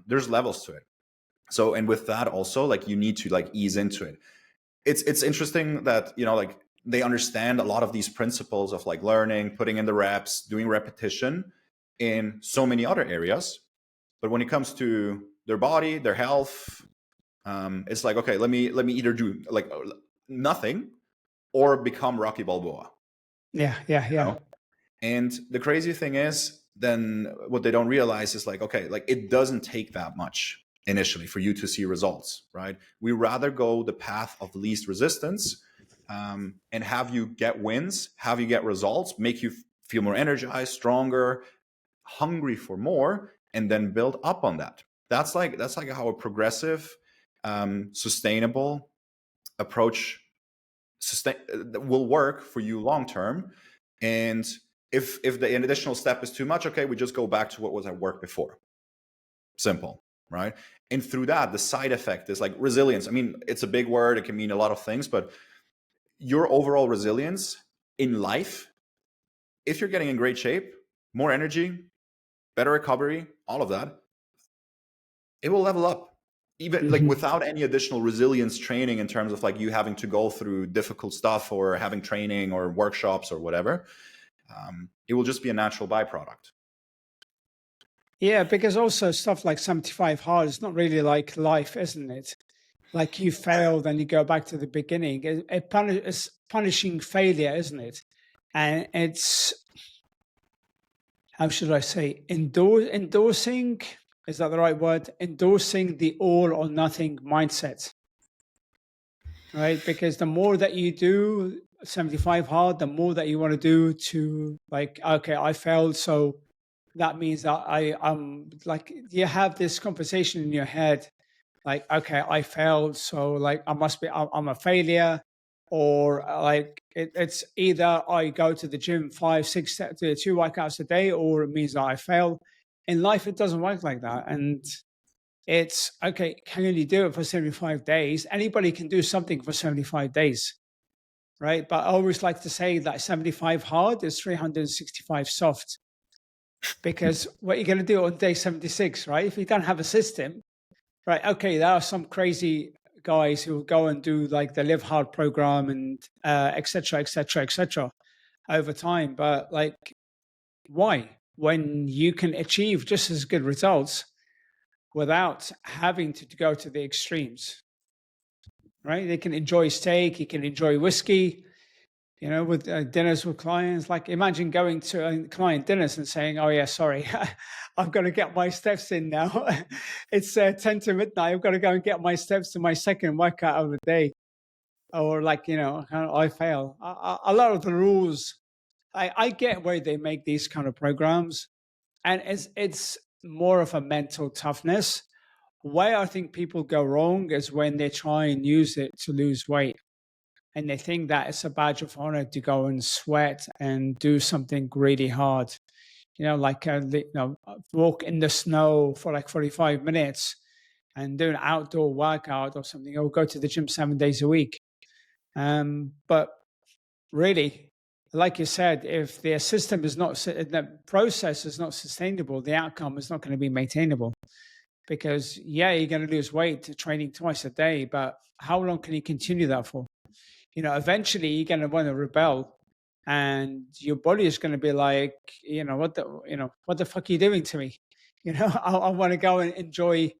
There's levels to it. So, and with that also, like, you need to like ease into it. It's interesting that like they understand a lot of these principles of like learning, putting in the reps, doing repetition in so many other areas, but when it comes to their body, their health, it's like, okay, let me either do like nothing or become Rocky Balboa. You Yeah. know? And the crazy thing is, then what they don't realize is like, okay, like it doesn't take that much initially for you to see results, right? We rather go the path of least resistance, and have you get wins, have you get results, make you feel more energized, stronger, hungry for more, and then build up on that. That's like how a progressive, sustainable approach will work for you long term. And if the additional step is too much, okay, we just go back to what was at work before. Simple, right? And through that, the side effect is like resilience. I mean, it's a big word, it can mean a lot of things, but your overall resilience in life, if you're getting in great shape, more energy, better recovery, all of that, it will level up. Even like Hmm. without any additional resilience training, in terms of like you having to go through difficult stuff or having training or workshops or whatever, it will just be a natural byproduct. Yeah, because also stuff like 75 hard is not really like life, isn't it? Like, you fail, then you go back to the beginning. It's punishing failure, isn't it? And it's, how should I say, endorsing, is that the right word? Endorsing the all or nothing mindset, right? Because the more that you do 75 hard, the more that you want to do to, like, okay, I failed, so that means that I'm like, you have this conversation in your head, like, okay, I failed, so like I'm a failure. Or it's either I go to the gym 5 6 two workouts a day, or it means that I fail. In life it doesn't work like that. And it's okay, can you do it for 75 days? Anybody can do something for 75 days, right? But I always like to say that 75 hard is 365 soft. Because what you're going to do on day 76, right? If you don't have a system, right? Okay, there are some crazy guys who will go and do like the Live Hard program and et cetera, et cetera, et cetera over time. But like, why? When you can achieve just as good results without having to go to the extremes, right? They can enjoy steak, you can enjoy whiskey, with dinners with clients. Like imagine going to client dinners and saying, "Oh yeah, sorry, I've got to get my steps in now. It's 10 to midnight. I've got to go and get my steps to my second workout of the day." Or like, I fail. A lot of the rules, I get where they make these kind of programs, and it's more of a mental toughness. Where I think people go wrong is when they try and use it to lose weight, and they think that it's a badge of honor to go and sweat and do something really hard. Like walk in the snow for like 45 minutes and do an outdoor workout or something, or go to the gym 7 days a week. But really, like you said, if the system is not, the process is not sustainable, the outcome is not going to be maintainable. Because you're going to lose weight training twice a day, but how long can you continue that for? Eventually you're going to want to rebel, and your body is going to be like, what the fuck are you doing to me? I want to go and enjoy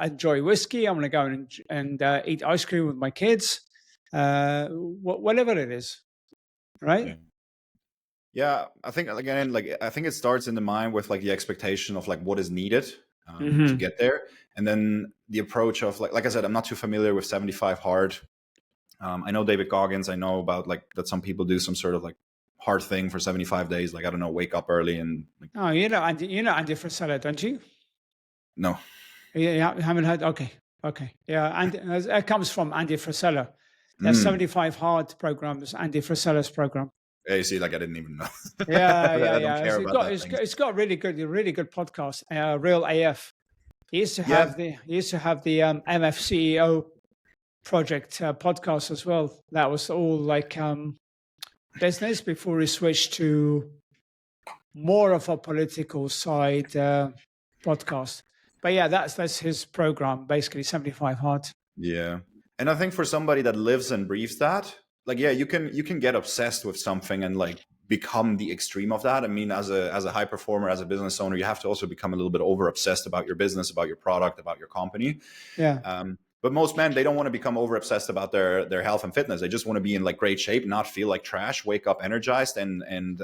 enjoy whiskey. I want to go and eat ice cream with my kids, whatever it is, right? Yeah. Yeah, I think again, like I think it starts in the mind with like the expectation of like what is needed to get there, and then the approach of like I said, I'm not too familiar with 75 hard. I know David Goggins. I know about like that some people do some sort of like hard thing for 75 days. Like I don't know, wake up early and. Like, oh, Andy Frisella, don't you? No. Yeah, you haven't heard. Okay, yeah, and it comes from Andy Frisella. There's 75 hard programs. Andy Frisella's program. Yeah, you see, like I didn't even know. Yeah. I don't care about that It's got really good podcast. Real AF. He used to have the MF CEO project podcast as well. That was all like business before he switched to more of a political side podcast. But yeah, that's his program, basically 75 hard. Yeah, and I think for somebody that lives and breathes that, like, yeah, you can get obsessed with something and like become the extreme of that. I mean, as a high performer, as a business owner, you have to also become a little bit over obsessed about your business, about your product, about your company. Yeah. But most men, they don't want to become over obsessed about their health and fitness. They just want to be in like great shape, not feel like trash, wake up energized, and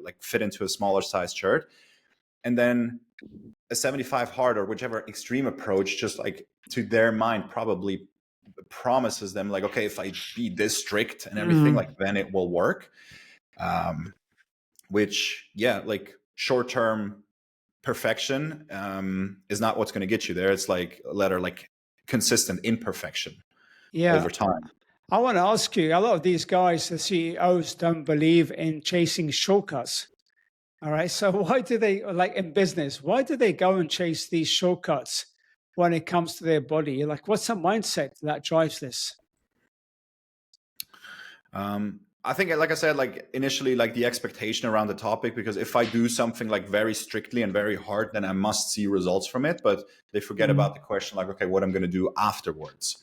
like fit into a smaller size shirt. And then a 75 hard or whichever extreme approach, just like to their mind, probably promises them like, okay, if I be this strict and everything, like then it will work. Which, yeah, like short-term perfection is not what's going to get you there. It's like consistent imperfection over time. I want to ask you, a lot of these guys, the CEOs, don't believe in chasing shortcuts. All right. So why do they, like in business, why do they go and chase these shortcuts when it comes to their body? Like, what's the mindset that drives this? I think, like I said, like initially, like the expectation around the topic, because if I do something like very strictly and very hard, then I must see results from it. But they forget about the question, like, okay, what I'm going to do afterwards.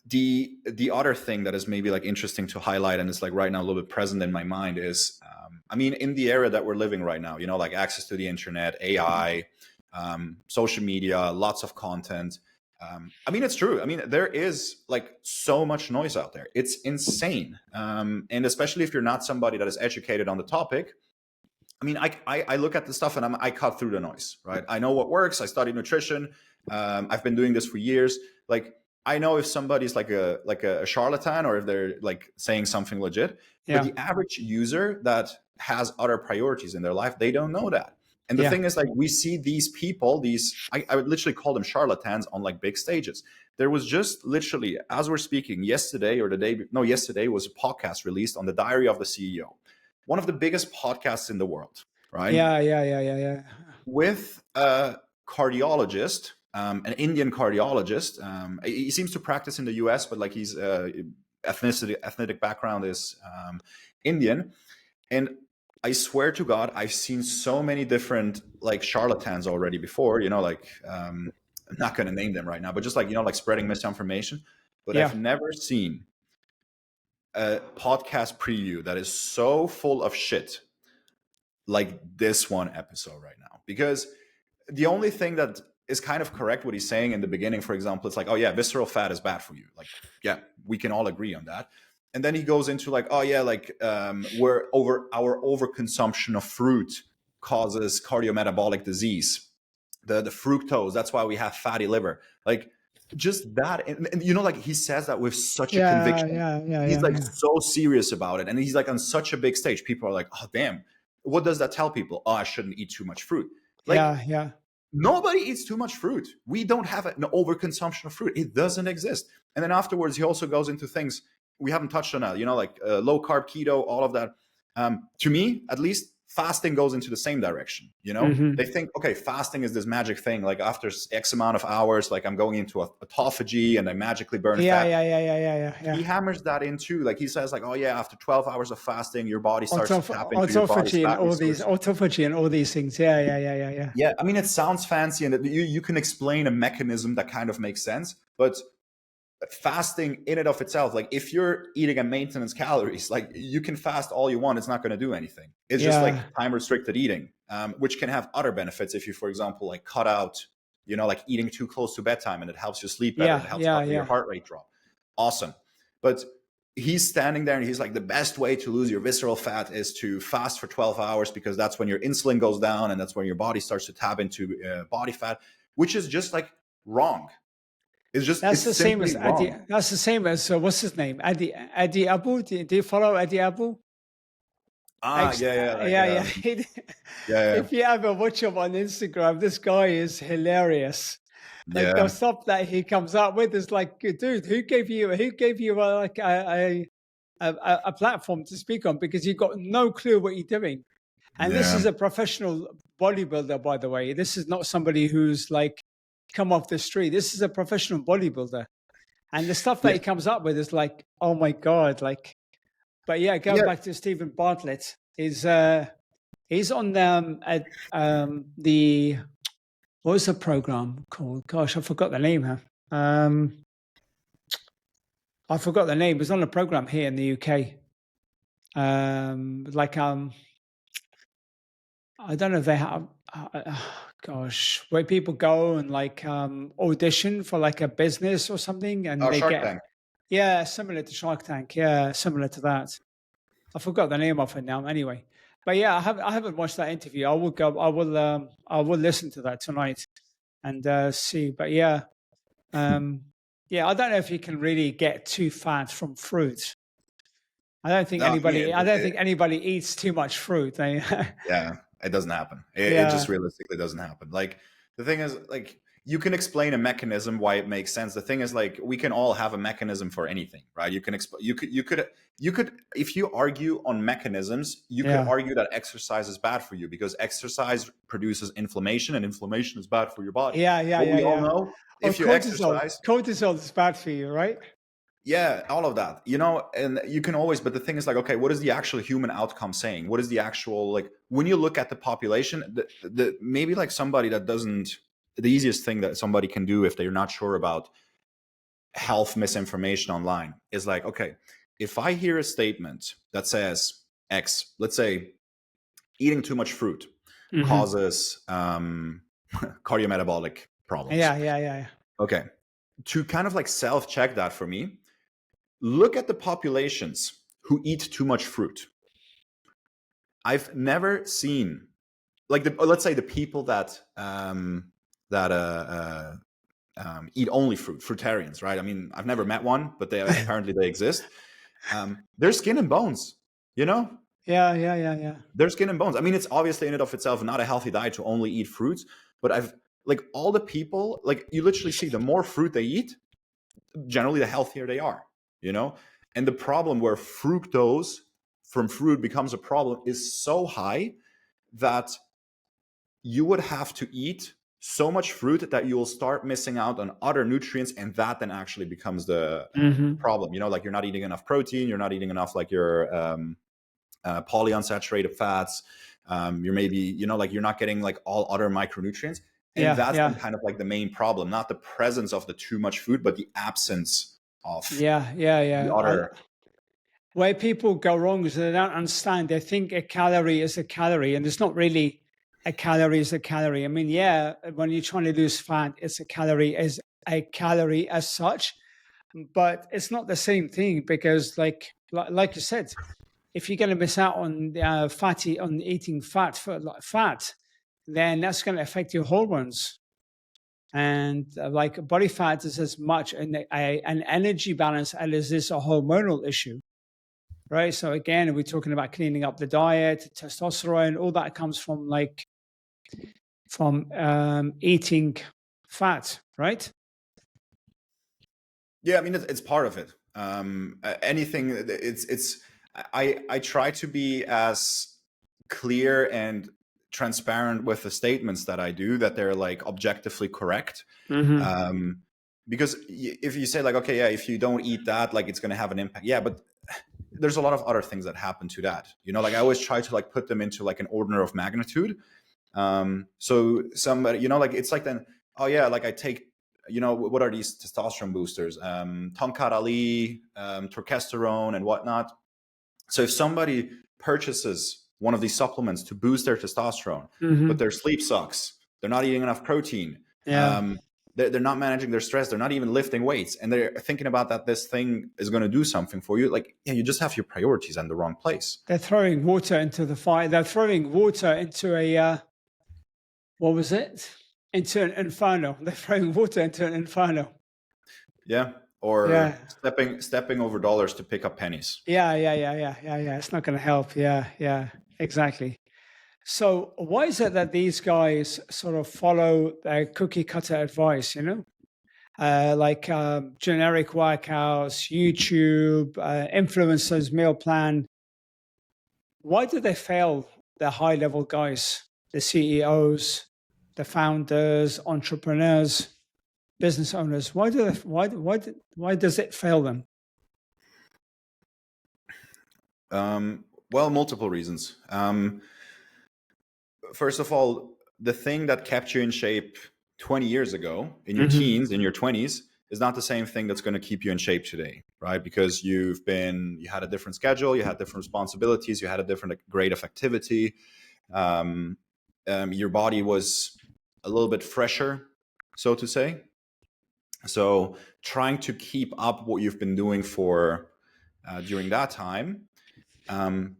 The other thing that is maybe like interesting to highlight, and it's like right now a little bit present in my mind, is I mean, in the era that we're living right now, like access to the internet, AI, social media, lots of content. I mean, it's true. I mean, there is like so much noise out there. It's insane. And especially if you're not somebody that is educated on the topic. I mean, I look at the stuff and I cut through the noise, right? I know what works. I studied nutrition. I've been doing this for years. Like, I know if somebody's like a charlatan or if they're like saying something legit. Yeah. But the average user that has other priorities in their life, they don't know that. And the thing is, like, we see these people, I would literally call them charlatans on like big stages. There was just literally, as we're speaking, yesterday was a podcast released on the Diary of the CEO, one of the biggest podcasts in the world, right? Yeah. With a cardiologist, an Indian cardiologist. He seems to practice in the US, but like he's ethnic background is Indian. And I swear to God, I've seen so many different like charlatans already before, like I'm not going to name them right now, but just like, like spreading misinformation. But I've never seen a podcast preview that is so full of shit like this one episode right now. Because the only thing that is kind of correct what he's saying in the beginning, for example, it's like, oh yeah, visceral fat is bad for you. Like, yeah, we can all agree on that. And then he goes into like, oh yeah, like we're over our overconsumption of fruit causes cardiometabolic disease. The fructose, that's why we have fatty liver. Like just that, and you know, like he says that with such a Yeah, conviction. yeah, yeah, He's yeah, like yeah. so serious about it, and he's like on such a big stage. People are like, oh damn, what does that tell people? Oh, I shouldn't eat too much fruit. Like Yeah, yeah. nobody eats too much fruit. We don't have an overconsumption of fruit. It doesn't exist. And then afterwards, he also goes into things we haven't touched on, you know, like low carb, keto, all of that. To me, at least, fasting goes into the same direction. You know, they think, okay, fasting is this magic thing. Like after X amount of hours, like I'm going into autophagy and I magically burn Yeah, fat. yeah, yeah, yeah, yeah, yeah. He hammers that in too. Like he says, like, oh yeah, after 12 hours of fasting, your body starts to tap into your body's Autophagy and fat all these resources. autophagy and all these things. Yeah, yeah, yeah, yeah, yeah. Yeah, I mean, it sounds fancy and you can explain a mechanism that kind of makes sense, but fasting in and of itself, like if you're eating a maintenance calories, like you can fast all you want, it's not going to do anything. It's just like time restricted eating, which can have other benefits if you, for example, like cut out, you know, like eating too close to bedtime and it helps you sleep better, it helps stop your heart rate drop. Awesome. But he's standing there and he's like, the best way to lose your visceral fat is to fast for 12 hours because that's when your insulin goes down and that's when your body starts to tap into body fat, which is just like wrong. It's just, that's it's the same as wrong. Eddie. That's the same as what's his name? Eddie Abu. Do you follow Eddie Abu? Yeah. If you ever watch him on Instagram, this guy is hilarious. Like the stuff that he comes up with is like, dude, who gave you like a platform to speak on? Because you've got no clue what you're doing. And this is a professional bodybuilder, by the way. This is not somebody who's like come off the street. This is a professional bodybuilder. And the stuff that he comes up with is like, oh my God, like, but yeah, going back to Stephen Bartlett, he's on the what was the program called? Gosh, I forgot the name. I forgot the name. It was on a program here in the UK. I don't know if they have. Gosh, where people go and like audition for like a business or something, and they Shark get Tank. Yeah, similar to Shark Tank. Yeah, similar to that. I forgot the name of it now. Anyway, but yeah, I haven't watched that interview. I will go. I will listen to that tonight and see. But yeah, yeah. I don't know if you can really get too fat from fruit. I don't think anybody. I don't think anybody eats too much fruit. Yeah, it doesn't happen. It just realistically doesn't happen. Like the thing is, like you can explain a mechanism why it makes sense. The thing is, like we can all have a mechanism for anything, right? You can you could if you argue on mechanisms, you could argue that exercise is bad for you because exercise produces inflammation and inflammation is bad for your body. We all know if you exercise, cortisol is bad for you, right? Yeah, all of that, you know, and you can always, but the thing is like, okay, what is the actual human outcome saying? What is the actual, like, when you look at the population, the maybe like somebody that doesn't, the easiest thing that somebody can do if they're not sure about health misinformation online is like, okay, if I hear a statement that says X, let's say eating too much fruit causes cardiometabolic problems. Yeah. Okay. To kind of like self-check that for me, look at the populations who eat too much fruit. I've never seen, like, let's say the people that eat only fruit, fruitarians, right? I mean, I've never met one, but apparently they exist. They're skin and bones, you know? Yeah. They're skin and bones. I mean, it's obviously in and of itself not a healthy diet to only eat fruits, but like all the people, like you literally see the more fruit they eat, generally the healthier they are, you know? And the problem where fructose from fruit becomes a problem is so high that you would have to eat so much fruit that you will start missing out on other nutrients, and that then actually becomes the problem. You know, like you're not eating enough protein, you're not eating enough like your polyunsaturated fats, you're maybe, you know, like you're not getting like all other micronutrients. And that's then kind of like the main problem, not the presence of the too much food, but the absence of the other. Where people go wrong is they don't understand. They think a calorie is a calorie, and it's not really a calorie is a calorie. I mean, yeah, when you're trying to lose fat, it's a calorie as such, but it's not the same thing because, like you said, if you're going to miss out on on eating fat, then that's going to affect your hormones. And like body fat is as much an energy balance as it is a hormonal issue, right? So again, we're talking about cleaning up the diet, testosterone, all that comes from eating fat, right? Yeah, I mean it's part of it. Anything, it's. I try to be as clear and transparent with the statements that I do, that they're like objectively correct. Mm-hmm. Because if you say like, okay, yeah, if you don't eat that, like it's going to have an impact. Yeah, but there's a lot of other things that happen to that. You know, like I always try to like put them into like an order of magnitude. So somebody, you know, like it's like then, oh yeah, like I take, you know, what are these testosterone boosters? Tongkat Ali, testosterone and whatnot. So if somebody purchases one of these supplements to boost their testosterone, Mm-hmm. but their sleep sucks, they're not eating enough protein, Yeah. they're not managing their stress, they're not even lifting weights, and they're thinking about that this thing is going to do something for you, like, yeah, you just have your priorities in the wrong place. They're throwing water into the fire. They're throwing water into what was it? Into an inferno. They're throwing water into an inferno. Yeah. Or Yeah. stepping over dollars to pick up pennies. Yeah. It's not going to help. Yeah. Exactly. So why is it that these guys sort of follow their cookie cutter advice, you know? Generic workouts, YouTube, influencers, meal plan. Why do they fail the high level guys, the CEOs, the founders, entrepreneurs, business owners? Why does it fail them? Well, multiple reasons. First of all, the thing that kept you in shape 20 years ago, in your teens, in your 20s, is not the same thing that's going to keep you in shape today, right? Because you had a different schedule, you had different responsibilities, you had a different grade of activity. Your body was a little bit fresher, so to say. So trying to keep up what you've been doing for during that time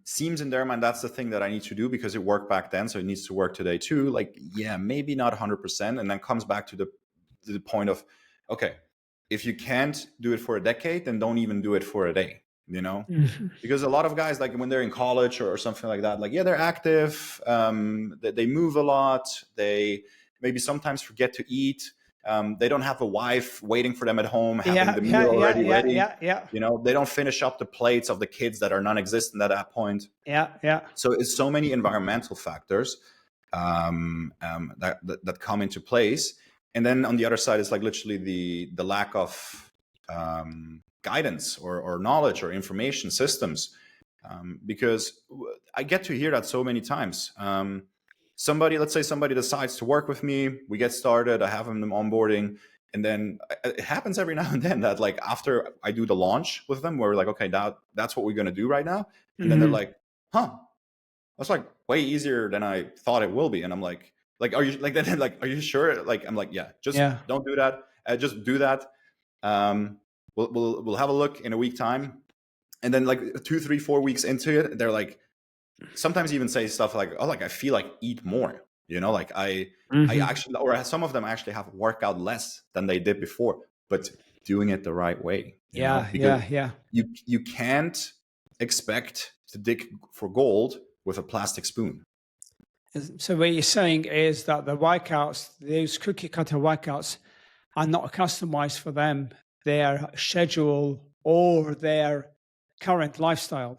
seems in their mind that's the thing that I need to do because it worked back then, so it needs to work today too. Like, yeah, maybe not 100%, and then comes back to the point of, okay, if you can't do it for a decade, then don't even do it for a day. You know, because a lot of guys, like when they're in college or something like that, like, yeah, they're active, they move a lot, they maybe sometimes forget to eat. They don't have a wife waiting for them at home, having the meal already ready. Yeah. You know, they don't finish up the plates of the kids that are non-existent at that point. Yeah. So it's so many environmental factors that come into place. And then on the other side is like literally the lack of guidance or knowledge or information systems. Because I get to hear that so many times. Let's say somebody decides to work with me, we get started, I have them onboarding, and then it happens every now and then that like after I do the launch with them, we're like, okay, now that's what we're going to do right now. And then they're like, huh, that's like way easier than I thought it will be. And I'm like, are you like that? Like, are you sure? Like, I'm like, yeah, just don't do that. Just do that. We'll have a look in a week time. And then like 2, 3, 4 weeks into it, they're like, sometimes even say stuff like, oh, like I feel like eat more, you know, like I actually, or some of them actually have worked out less than they did before, but doing it the right way. Yeah. You can't expect to dig for gold with a plastic spoon. So what you're saying is that the workouts, those cookie cutter workouts, are not customized for them, their schedule or their current lifestyle.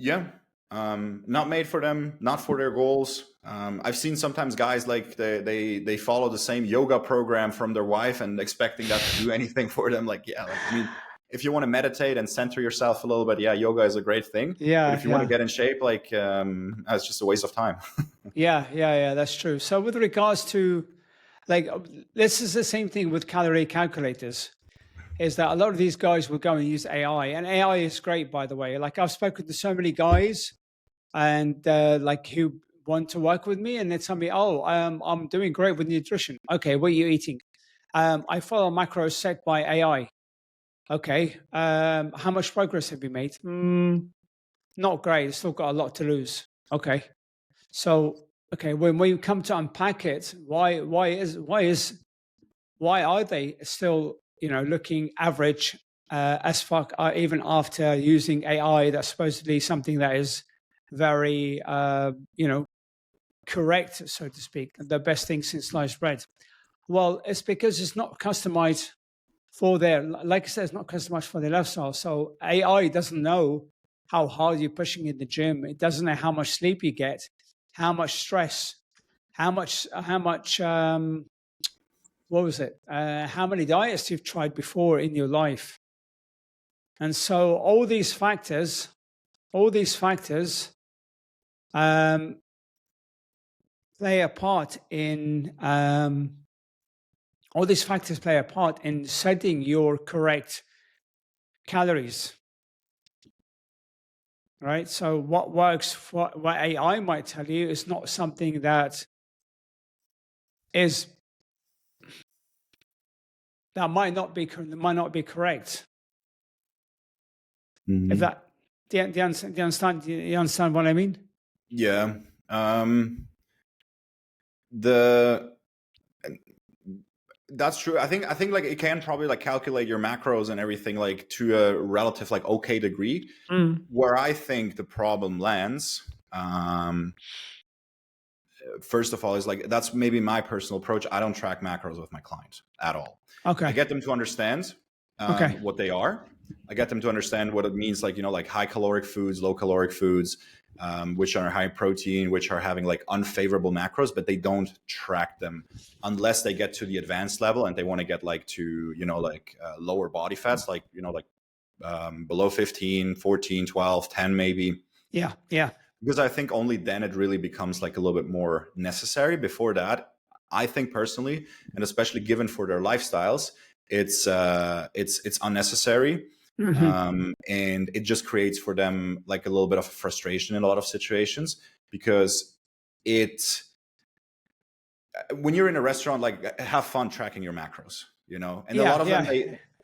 Yeah. Not made for them, not for their goals. I've seen sometimes guys like they follow the same yoga program from their wife and expecting that to do anything for them. Like, yeah, like, I mean, if you want to meditate and center yourself a little bit, yeah, yoga is a great thing. Yeah. But if you want to get in shape, like, it's just a waste of time. Yeah, that's true. So with regards to, like, this is the same thing with calorie calculators. is that a lot of these guys will go and use AI, and AI is great, by the way. Like I've spoken to so many guys, and like who want to work with me, and they tell me, "Oh, I'm doing great with nutrition." Okay, what are you eating? I follow macros set by AI. Okay, how much progress have you made? Not great. Still got a lot to lose. Okay, so okay, when we come to unpack it, why are they still looking average as fuck even after using AI? That's supposedly something that is very correct, so to speak, the best thing since sliced bread. Well, it's because it's not customized for their, like I said, it's not customized for their lifestyle. So AI doesn't know how hard you're pushing in the gym. It doesn't know how much sleep you get, how much stress, how much what was it? How many diets you've tried before in your life. And so all these factors play a part in setting your correct calories, right? So what works for what AI might tell you is not something that might not be correct. Mm-hmm. If that do you understand what I mean? Yeah. The That's true. I think like it can probably like calculate your macros and everything like to a relative like okay degree. Where I think the problem lands, first of all, is like that's maybe my personal approach. I don't track macros with my clients at all. Okay. I get them to understand what they are. I get them to understand what it means, like like high caloric foods, low caloric foods, which are high protein, which are having like unfavorable macros, but they don't track them unless they get to the advanced level and they want to get like to lower body fats, like below 15, 14, 12, 10 maybe. Yeah. Because I think only then it really becomes like a little bit more necessary. Before that, I think personally, and especially given for their lifestyles, it's unnecessary. And it just creates for them like a little bit of frustration in a lot of situations, because when you're in a restaurant, like have fun tracking your macros, and a lot of them,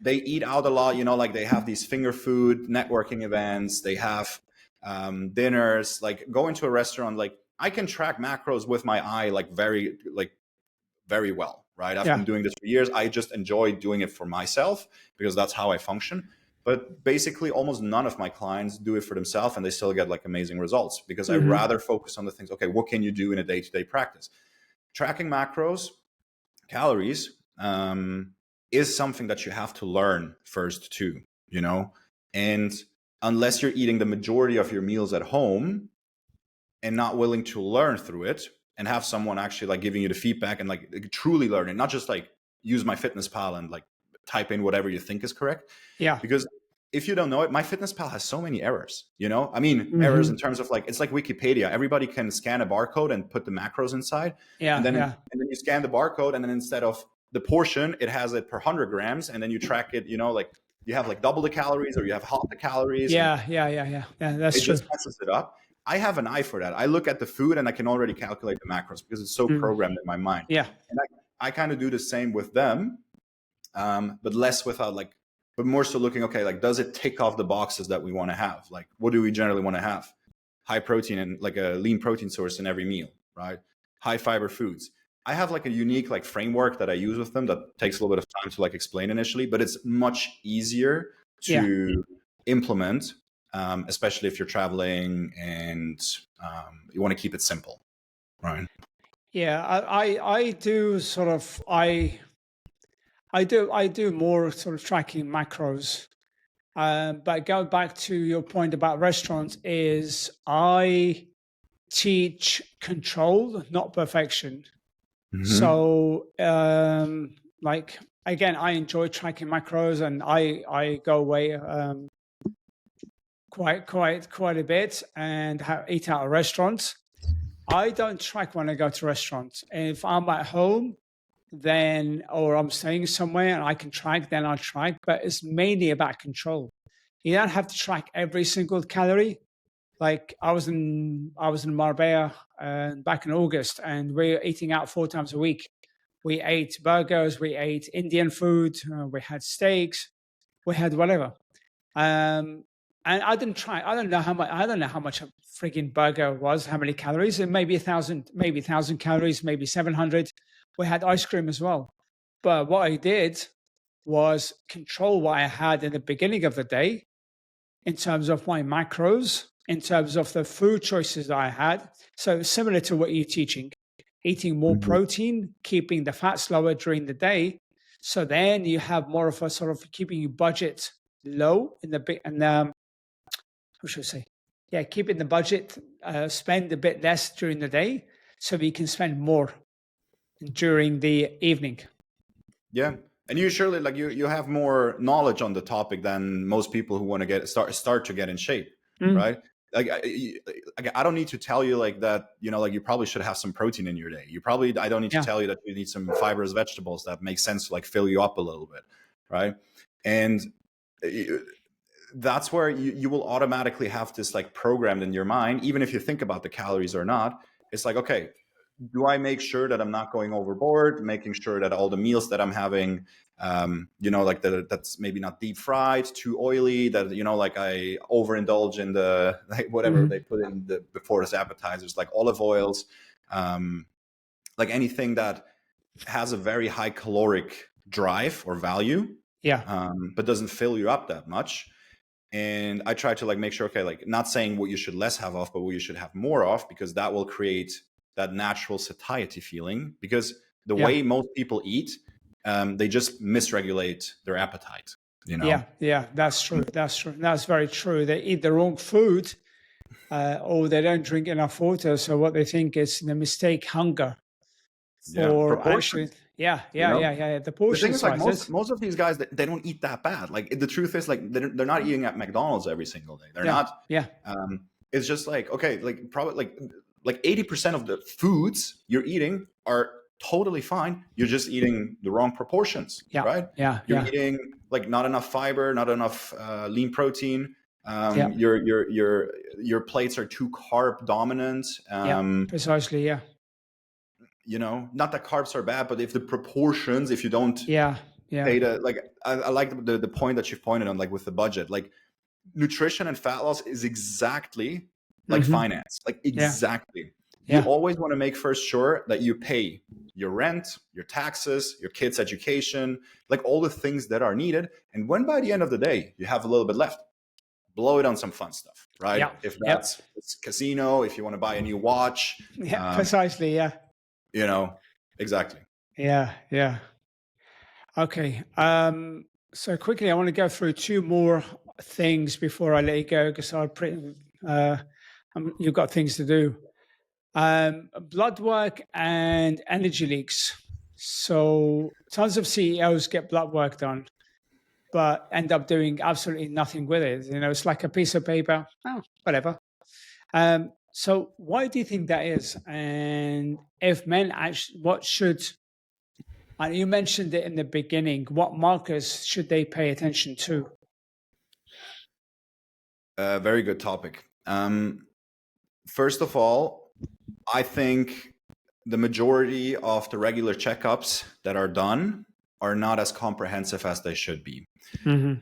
they eat out a lot, like they have these finger food networking events, they have dinners, like go into a restaurant, like I can track macros with my eye, like very well, right? I've been doing this for years. I just enjoy doing it for myself because that's how I function. But basically almost none of my clients do it for themselves, and they still get like amazing results, because I rather focus on the things, okay, what can you do in a day-to-day practice? Tracking macros, calories, is something that you have to learn first too, and unless you're eating the majority of your meals at home and not willing to learn through it and have someone actually like giving you the feedback and like truly learn it, not just like use MyFitnessPal and like type in whatever you think is correct. Yeah. Because if you don't know it, MyFitnessPal has so many errors, I mean, errors in terms of like, it's like Wikipedia. Everybody can scan a barcode and put the macros inside. Yeah. And then you scan the barcode, and then instead of the portion, it has it per 100 grams. And then you track it, like you have like double the calories or you have half the calories. Yeah. That's true. It just messes it up. I have an eye for that. I look at the food and I can already calculate the macros because it's so programmed in my mind. Yeah. And I kind of do the same with them, but less without like, but more so looking, okay, like, does it tick off the boxes that we want to have? Like, what do we generally want to have? High protein and like a lean protein source in every meal, right? High fiber foods. I have like a unique like framework that I use with them that takes a little bit of time to like explain initially, but it's much easier to implement, especially if you're traveling and you want to keep it simple, right? Yeah, I do sort of I do more sort of tracking macros. But going back to your point about restaurants, is I teach control, not perfection. So like again, I enjoy tracking macros, and I go away quite a bit and eat out at restaurants. I don't track when I go to restaurants. If I'm at home, then, or I'm staying somewhere and I can track, then I'll track. But it's mainly about control. You don't have to track every single calorie. Like I was in Marbella back in August, and we were eating out 4 times a week. We ate burgers, we ate Indian food, we had steaks, we had whatever. Um, and I didn't try. I don't know how much. I don't know how much a frigging burger was. How many calories? It maybe 1,000, maybe 1,000 calories, maybe 700. We had ice cream as well. But what I did was control what I had in the beginning of the day in terms of my macros, in terms of the food choices that I had. So similar to what you're teaching, eating more Mhm. protein, keeping the fats lower during the day. So then you have more of a sort of keeping your budget low in the bit, and how should I say? Yeah, keeping the budget, spend a bit less during the day, so we can spend more during the evening. Yeah, and you surely like you have more knowledge on the topic than most people who want to start to get in shape, Mm, right? Like I don't need to tell you like that. Like you probably should have some protein in your day. I don't need to yeah, tell you that you need some fibrous vegetables that make sense to like fill you up a little bit, right? And uh, that's where you will automatically have this like programmed in your mind, even if you think about the calories or not. It's like, okay, do I make sure that I'm not going overboard, making sure that all the meals that I'm having, like that's maybe not deep fried, too oily, that, like I overindulge in the, like whatever they mhm, put in the before as appetizers, like olive oils, like anything that has a very high caloric drive or value, yeah, but doesn't fill you up that much. And I try to like make sure, okay, like not saying what you should less have of, but what you should have more of, because that will create that natural satiety feeling. Because the yeah. way most people eat, they just misregulate their appetite, you know? Yeah, yeah, that's true. That's true. That's very true. They eat the wrong food, or they don't drink enough water. So what they think is the mistake hunger Yeah, for actually, proportions, yeah, you yeah, know? yeah, yeah, yeah. The The portion thing is, like sizes. most of these guys, they don't eat that bad. Like the truth is, like they're not eating at McDonald's every single day. They're Yeah, not. yeah, It's just like, okay, like probably like 80% of the foods you're eating are totally fine. You're just eating the wrong proportions, yeah, right? yeah, You're yeah, eating like not enough fiber, not enough lean protein. yeah, Your plates are too carb dominant. yeah. Precisely. Yeah, Not that carbs are bad, but if the proportions, if you don't yeah, yeah. pay the like, I like the point that you've pointed on, like with the budget, like nutrition and fat loss is exactly like Hmm. finance, like Yeah, exactly. You yeah, always want to make first sure that you pay your rent, your taxes, your kids' education, like all the things that are needed. And when by the end of the day you have a little bit left, blow it on some fun stuff, right? yeah, If yeah, it's casino, if you want to buy a new watch, yeah. um, Precisely. Yeah, you know, exactly. yeah, yeah. Okay. So quickly, I want to go through two more things before I let you go because uh, you've got things to do. Blood work and energy leaks. So tons of CEOs get blood work done, but end up doing absolutely nothing with it. It's like a piece of paper. Oh, whatever. So why do you think that is? And if men actually, what should, and you mentioned it in the beginning, what markers should they pay attention to? Very good topic. First of all, I think the majority of the regular checkups that are done are not as comprehensive as they should be. Hmm.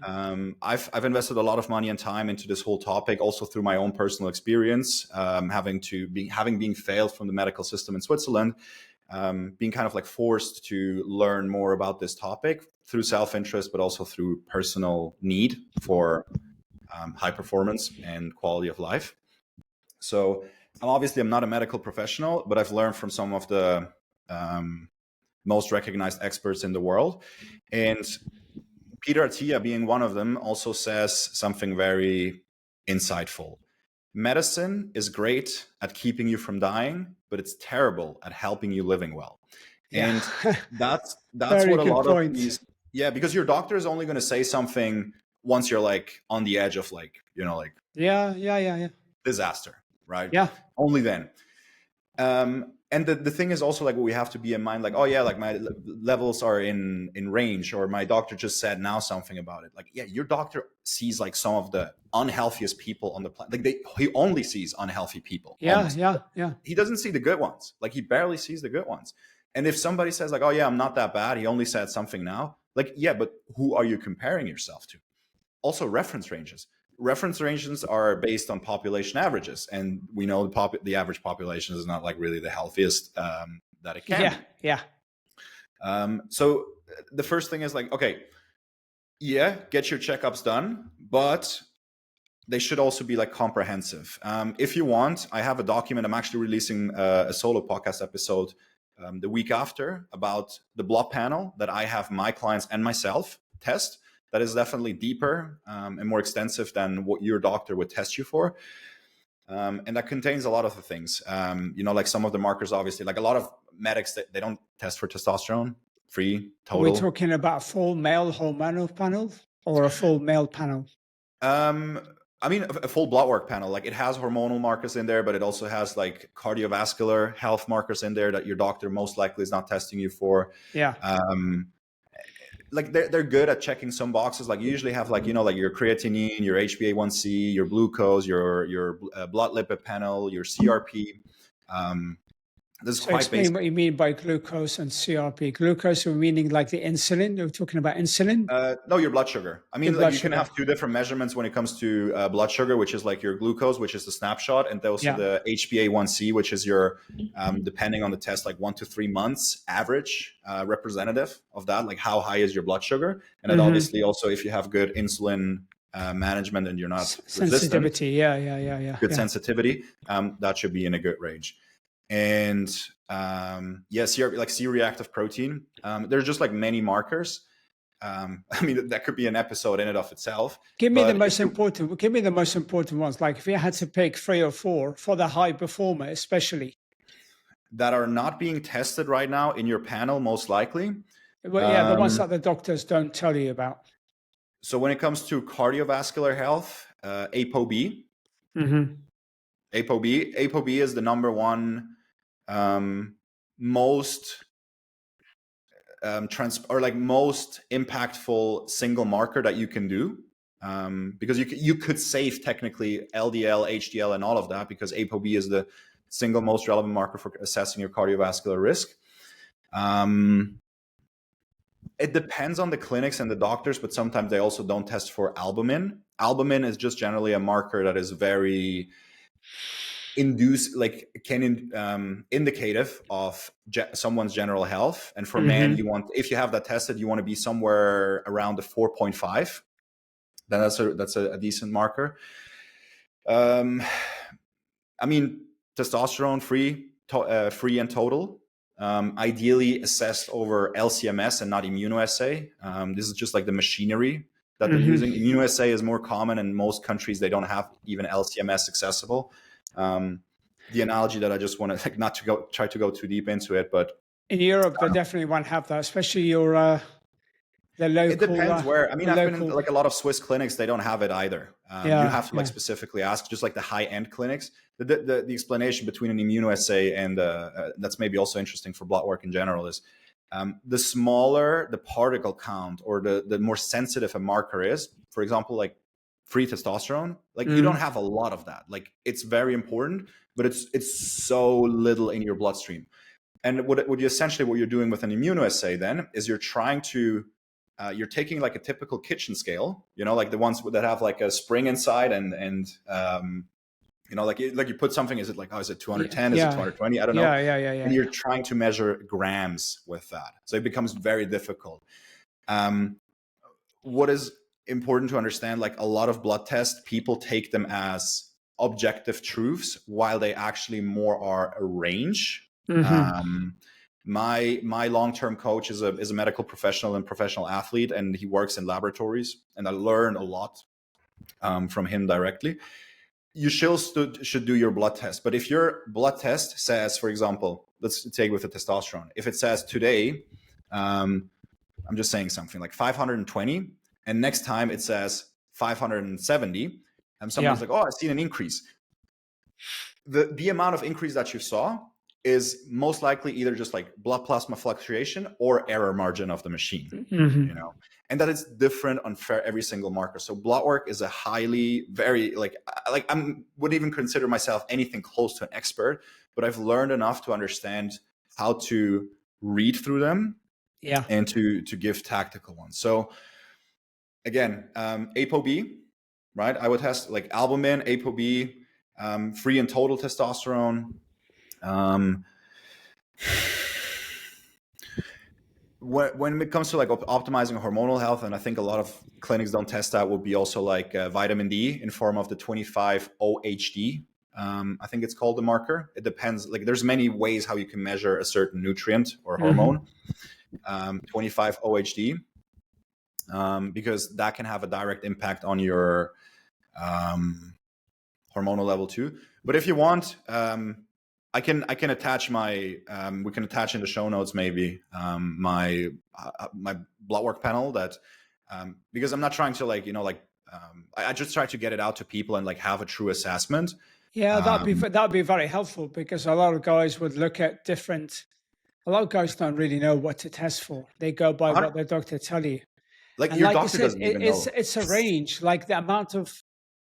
I've invested a lot of money and time into this whole topic, also through my own personal experience, having been failed from the medical system in Switzerland, being kind of like forced to learn more about this topic through self-interest, but also through personal need for high performance and quality of life. So I'm not a medical professional, but I've learned from some of the most recognized experts in the world. And Peter Attia, being one of them, also says something very insightful. Medicine is great at keeping you from dying, but it's terrible at helping you living well. Yeah, And that's very what a good lot of point. these, yeah, because your doctor is only going to say something once you're like on the edge of like, like Yeah, yeah, yeah, yeah, disaster, right? yeah. Only then. And the thing is also like what we have to be in mind, like, oh yeah, like my levels are in range, or my doctor just said now something about it. Like, yeah, your doctor sees like some of the unhealthiest people on the planet. Like he only sees unhealthy people Yeah, almost. yeah, yeah. He doesn't see the good ones. Like he barely sees the good ones. And if somebody says like, oh yeah, I'm not that bad, he only said something now. Like, yeah, but who are you comparing yourself to? Also, reference ranges. Reference ranges are based on population averages, and we know the average population is not like really the healthiest that it can Yeah, be. yeah. So the first thing is like, okay, yeah, get your checkups done, but they should also be like comprehensive. If you want, I have a document. I'm actually releasing a solo podcast episode the week after about the blood panel that I have my clients and myself test. That is definitely deeper and more extensive than what your doctor would test you for. And that contains a lot of the things, like some of the markers, obviously, like a lot of medics that they don't test for testosterone, free, Are we total. talking about a full male hormonal panel or a full male panel? I mean, a full blood work panel, like it has hormonal markers in there, but it also has like cardiovascular health markers in there that your doctor most likely is not testing you for. Yeah. Like they're good at checking some boxes. Like you usually have like, like your creatinine, your HbA1c, your glucose, your blood lipid panel, your CRP. This is So quite explain basic. what you mean by glucose and CRP. Glucose, we're meaning like the insulin. We're talking about insulin. No, your blood sugar. I Your mean, like blood you can sugar. have two different measurements when it comes to blood sugar, which is like your glucose, which is the snapshot, and also Yeah. the HbA1c, which is your, depending on the test, like 1 to 3 months average representative of that. Like how high is your blood sugar? And then obviously also if you have good insulin management and you're not Sensitivity. resistant, Yeah. good sensitivity, that should be in a good range. And CRP, like C-reactive protein. There's just like many markers. I mean, that could be an episode in and of itself. Give me the most important. Give me the most important ones. Like if you had to pick 3 or 4 for the high performer, especially that are not being tested right now in your panel, most likely. Well, yeah, the ones that the doctors don't tell you about. So when it comes to cardiovascular health, ApoB. ApoB is the number one most most impactful single marker that you can do, because you could save technically LDL, HDL, and all of that, because ApoB is the single most relevant marker for assessing your cardiovascular risk. It depends on the clinics and the doctors, but sometimes they also don't test for albumin. Albumin is just generally a marker that is very indicative of someone's general health. And for men, if you have that tested, you want to be somewhere around the 4.5. Then that's a decent marker. I mean, testosterone free and total. Ideally assessed over LCMS and not immunoassay. This is just like the machinery that they're using. Immunoassay is more common in most countries. They don't have even LCMS accessible. The analogy that I just want to not to try to go too deep into it, but in Europe they definitely won't have that, especially your the local. It depends where. I mean, I've been in like a lot of Swiss clinics. They don't have it either. You have to like specifically ask, just like the high end clinics. The explanation between an immunoassay and that's maybe also interesting for blood work in general is the smaller the particle count or the more sensitive a marker is. For example, like free testosterone, like you don't have a lot of that. Like it's very important, but it's so little in your bloodstream. And what you're doing with an immunoassay then is you're trying to you're taking like a typical kitchen scale, like the ones that have like a spring inside and like you put something, is it 210, is it 220, I don't know. And you're trying to measure grams with that, so it becomes very difficult. What is important to understand, like a lot of blood tests, people take them as objective truths while they actually more are a range. My long-term coach is a medical professional and professional athlete, and he works in laboratories, and I learn a lot from him directly. You should do your blood test, but if your blood test says, for example, let's take with the testosterone, if it says today, I'm just saying something like 520, and next time it says 570, and somebody's like, oh, I've seen an increase. The amount of increase that you saw is most likely either just like blood plasma fluctuation or error margin of the machine, you know, and that it's different on every single marker. So blood work is a highly, very like wouldn't even consider myself anything close to an expert, but I've learned enough to understand how to read through them, Yeah. and to give tactical ones. So again, ApoB, right? I would test like albumin, ApoB, free and total testosterone. When it comes to like optimizing hormonal health, and I think a lot of clinics don't test that, would be also like vitamin D in form of the 25-OHD. I think it's called the marker. It depends. Like there's many ways how you can measure a certain nutrient or hormone. 25-OHD, because that can have a direct impact on your hormonal level too. But if you want, I can attach my we can attach in the show notes maybe my blood work panel that because I'm not trying to like I just try to get it out to people and like have a true assessment. Yeah, that'd be very helpful, because a lot of guys would look at different. A lot of guys don't really know what to test for. They go by what their doctor tell you. Like And your like you doctor said, doesn't even know. it's a range. Like the amount of,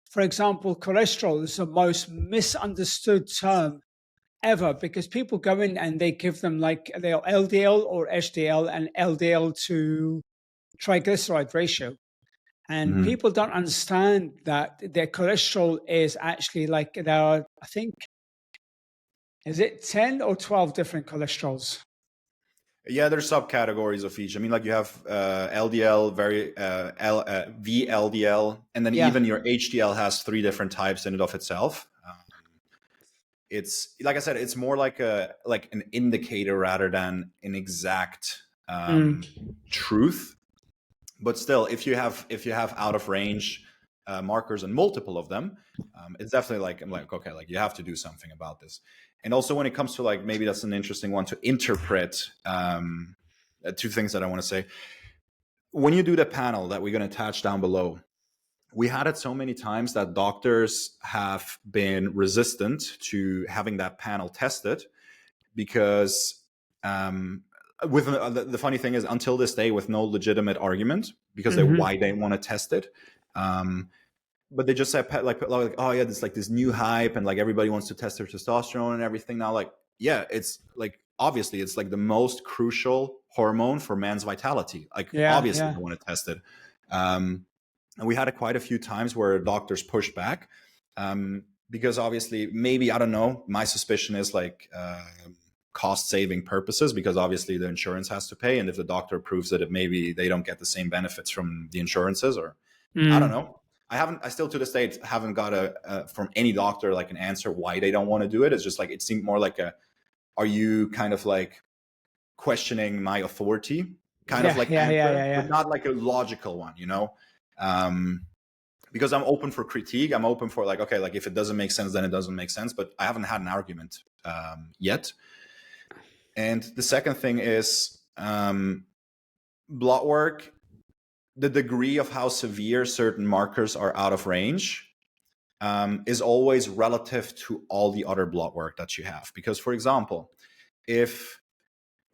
for example, cholesterol is the most misunderstood term ever, because people go in and they give them like their LDL or HDL and LDL to triglyceride ratio. And Mhm. people don't understand that their cholesterol is actually like there are, I think, is it 10 or 12 different cholesterols? Yeah, there's subcategories of each. I mean, like you have LDL, VLDL, and then Yeah. even your HDL has 3 different types in and of itself. It's like I said, it's more like an indicator rather than an exact truth. But still, if you have out of range markers and multiple of them, it's definitely like I'm like, okay, like you have to do something about this. And also when it comes to like, maybe that's an interesting one to interpret. 2 things that I want to say. When you do the panel that we're going to attach down below, we had it so many times that doctors have been resistant to having that panel tested because with the funny thing is, until this day, with no legitimate argument, because they why they want to test it, but they just said like oh yeah, there's like this new hype and like everybody wants to test their testosterone and everything now. Like yeah, it's like obviously it's like the most crucial hormone for man's vitality. Like Yeah. obviously Yeah. they want to test it. And we had it quite a few times where doctors pushed back because obviously maybe, I don't know, my suspicion is like cost saving purposes, because obviously the insurance has to pay, and if the doctor approves it, maybe they don't get the same benefits from the insurances, or I don't know. I still to this day haven't got from any doctor like an answer why they don't want to do it. It's just like it seemed more like are you kind of like questioning my authority kind of like answer, but not like a logical one, you know. Because I'm open for critique. I'm open for like, okay, like if it doesn't make sense, then it doesn't make sense. But I haven't had an argument yet. And the second thing is blood work. The degree of how severe certain markers are out of range is always relative to all the other blood work that you have. Because, for example, if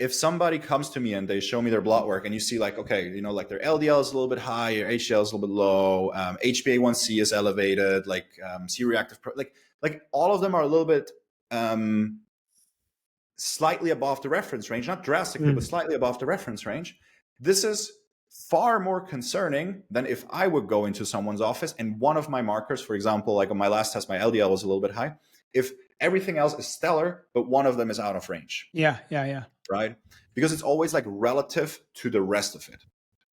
somebody comes to me and they show me their blood work and you see like, okay, you know, like their LDL is a little bit high, your HDL is a little bit low, HbA1c is elevated, like C-reactive, like all of them are a little bit slightly above the reference range, not drastically, but slightly above the reference range. This is far more concerning than if I would go into someone's office and one of my markers, for example, like on my last test, my LDL was a little bit high. If everything else is stellar, but one of them is out of range. Yeah. Right? Because it's always like relative to the rest of it.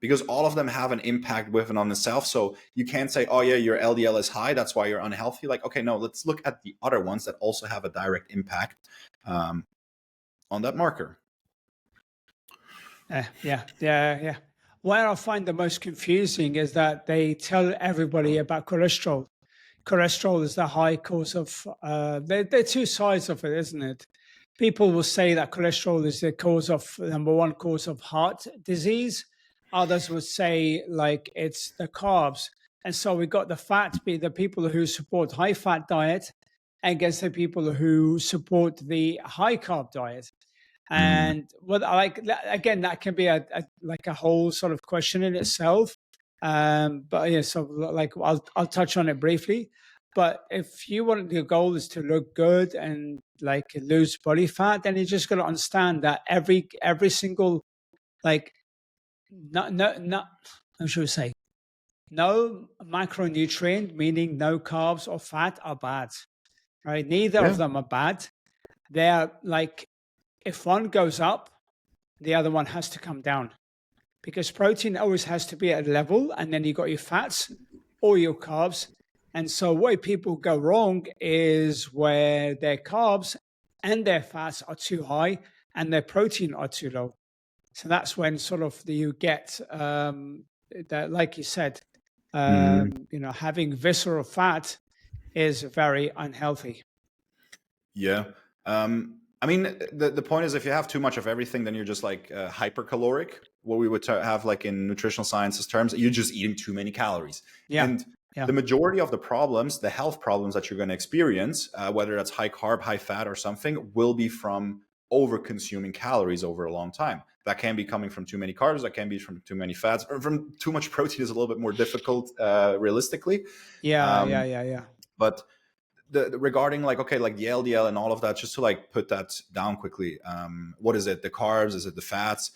Because all of them have an impact with and on itself. So you can't say, oh yeah, your LDL is high, that's why you're unhealthy. Like, okay, no, let's look at the other ones that also have a direct impact on that marker. Yeah. Where I find the most confusing is that they tell everybody about cholesterol. Cholesterol is the high cause of, there are 2 sides of it, isn't it? People will say that cholesterol is the cause of, number 1 cause of heart disease. Others would say like it's the carbs. And so we got the fat, the people who support high fat diet, against the people who support the high carb diet. Mm. And what I like, again, that can be like a whole sort of question in itself. But yeah, so like I'll touch on it briefly. But if you want, your goal is to look good and like lose body fat, then you just got to understand that every single, like, not how should I say, no macronutrient, meaning no carbs or fat, are bad, right? Neither of Yeah. them are bad. They're like, if one goes up, the other one has to come down, because protein always has to be at a level, and then you got your fats or your carbs. And so where people go wrong is where their carbs and their fats are too high and their protein are too low. So that's when sort of you get that, like you said, Mhm. having visceral fat is very unhealthy. Yeah. I mean, the point is, if you have too much of everything, then you're just like hypercaloric. What we would have like in nutritional sciences terms, you're just eating too many calories. Yeah. And Yeah. the majority of the problems, the health problems that you're going to experience, whether that's high carb, high fat, or something, will be from over consuming calories over a long time. That can be coming from too many carbs. That can be from too many fats, or from too much protein is a little bit more difficult, realistically. Yeah. Yeah. Um, Yeah. Yeah. but regarding like, okay, like the LDL and all of that, just to like put that down quickly, what is it? The carbs? Is it the fats?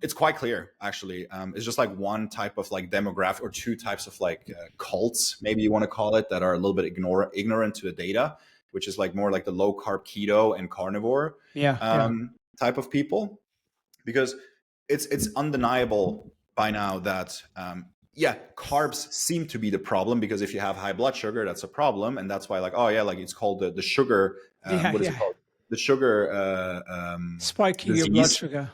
It's quite clear, actually. It's just like one type of like demographic, or two types of like cults, maybe you want to call it, that are a little bit ignorant to the data, which is like more like the low carb keto and carnivore Yeah. Yeah. type of people. Because it's undeniable by now that yeah, carbs seem to be the problem, because if you have high blood sugar, that's a problem. And that's why, like, oh yeah, like it's called the sugar, Yeah. what is it Yeah. called, the sugar Spiking your blood disease. sugar.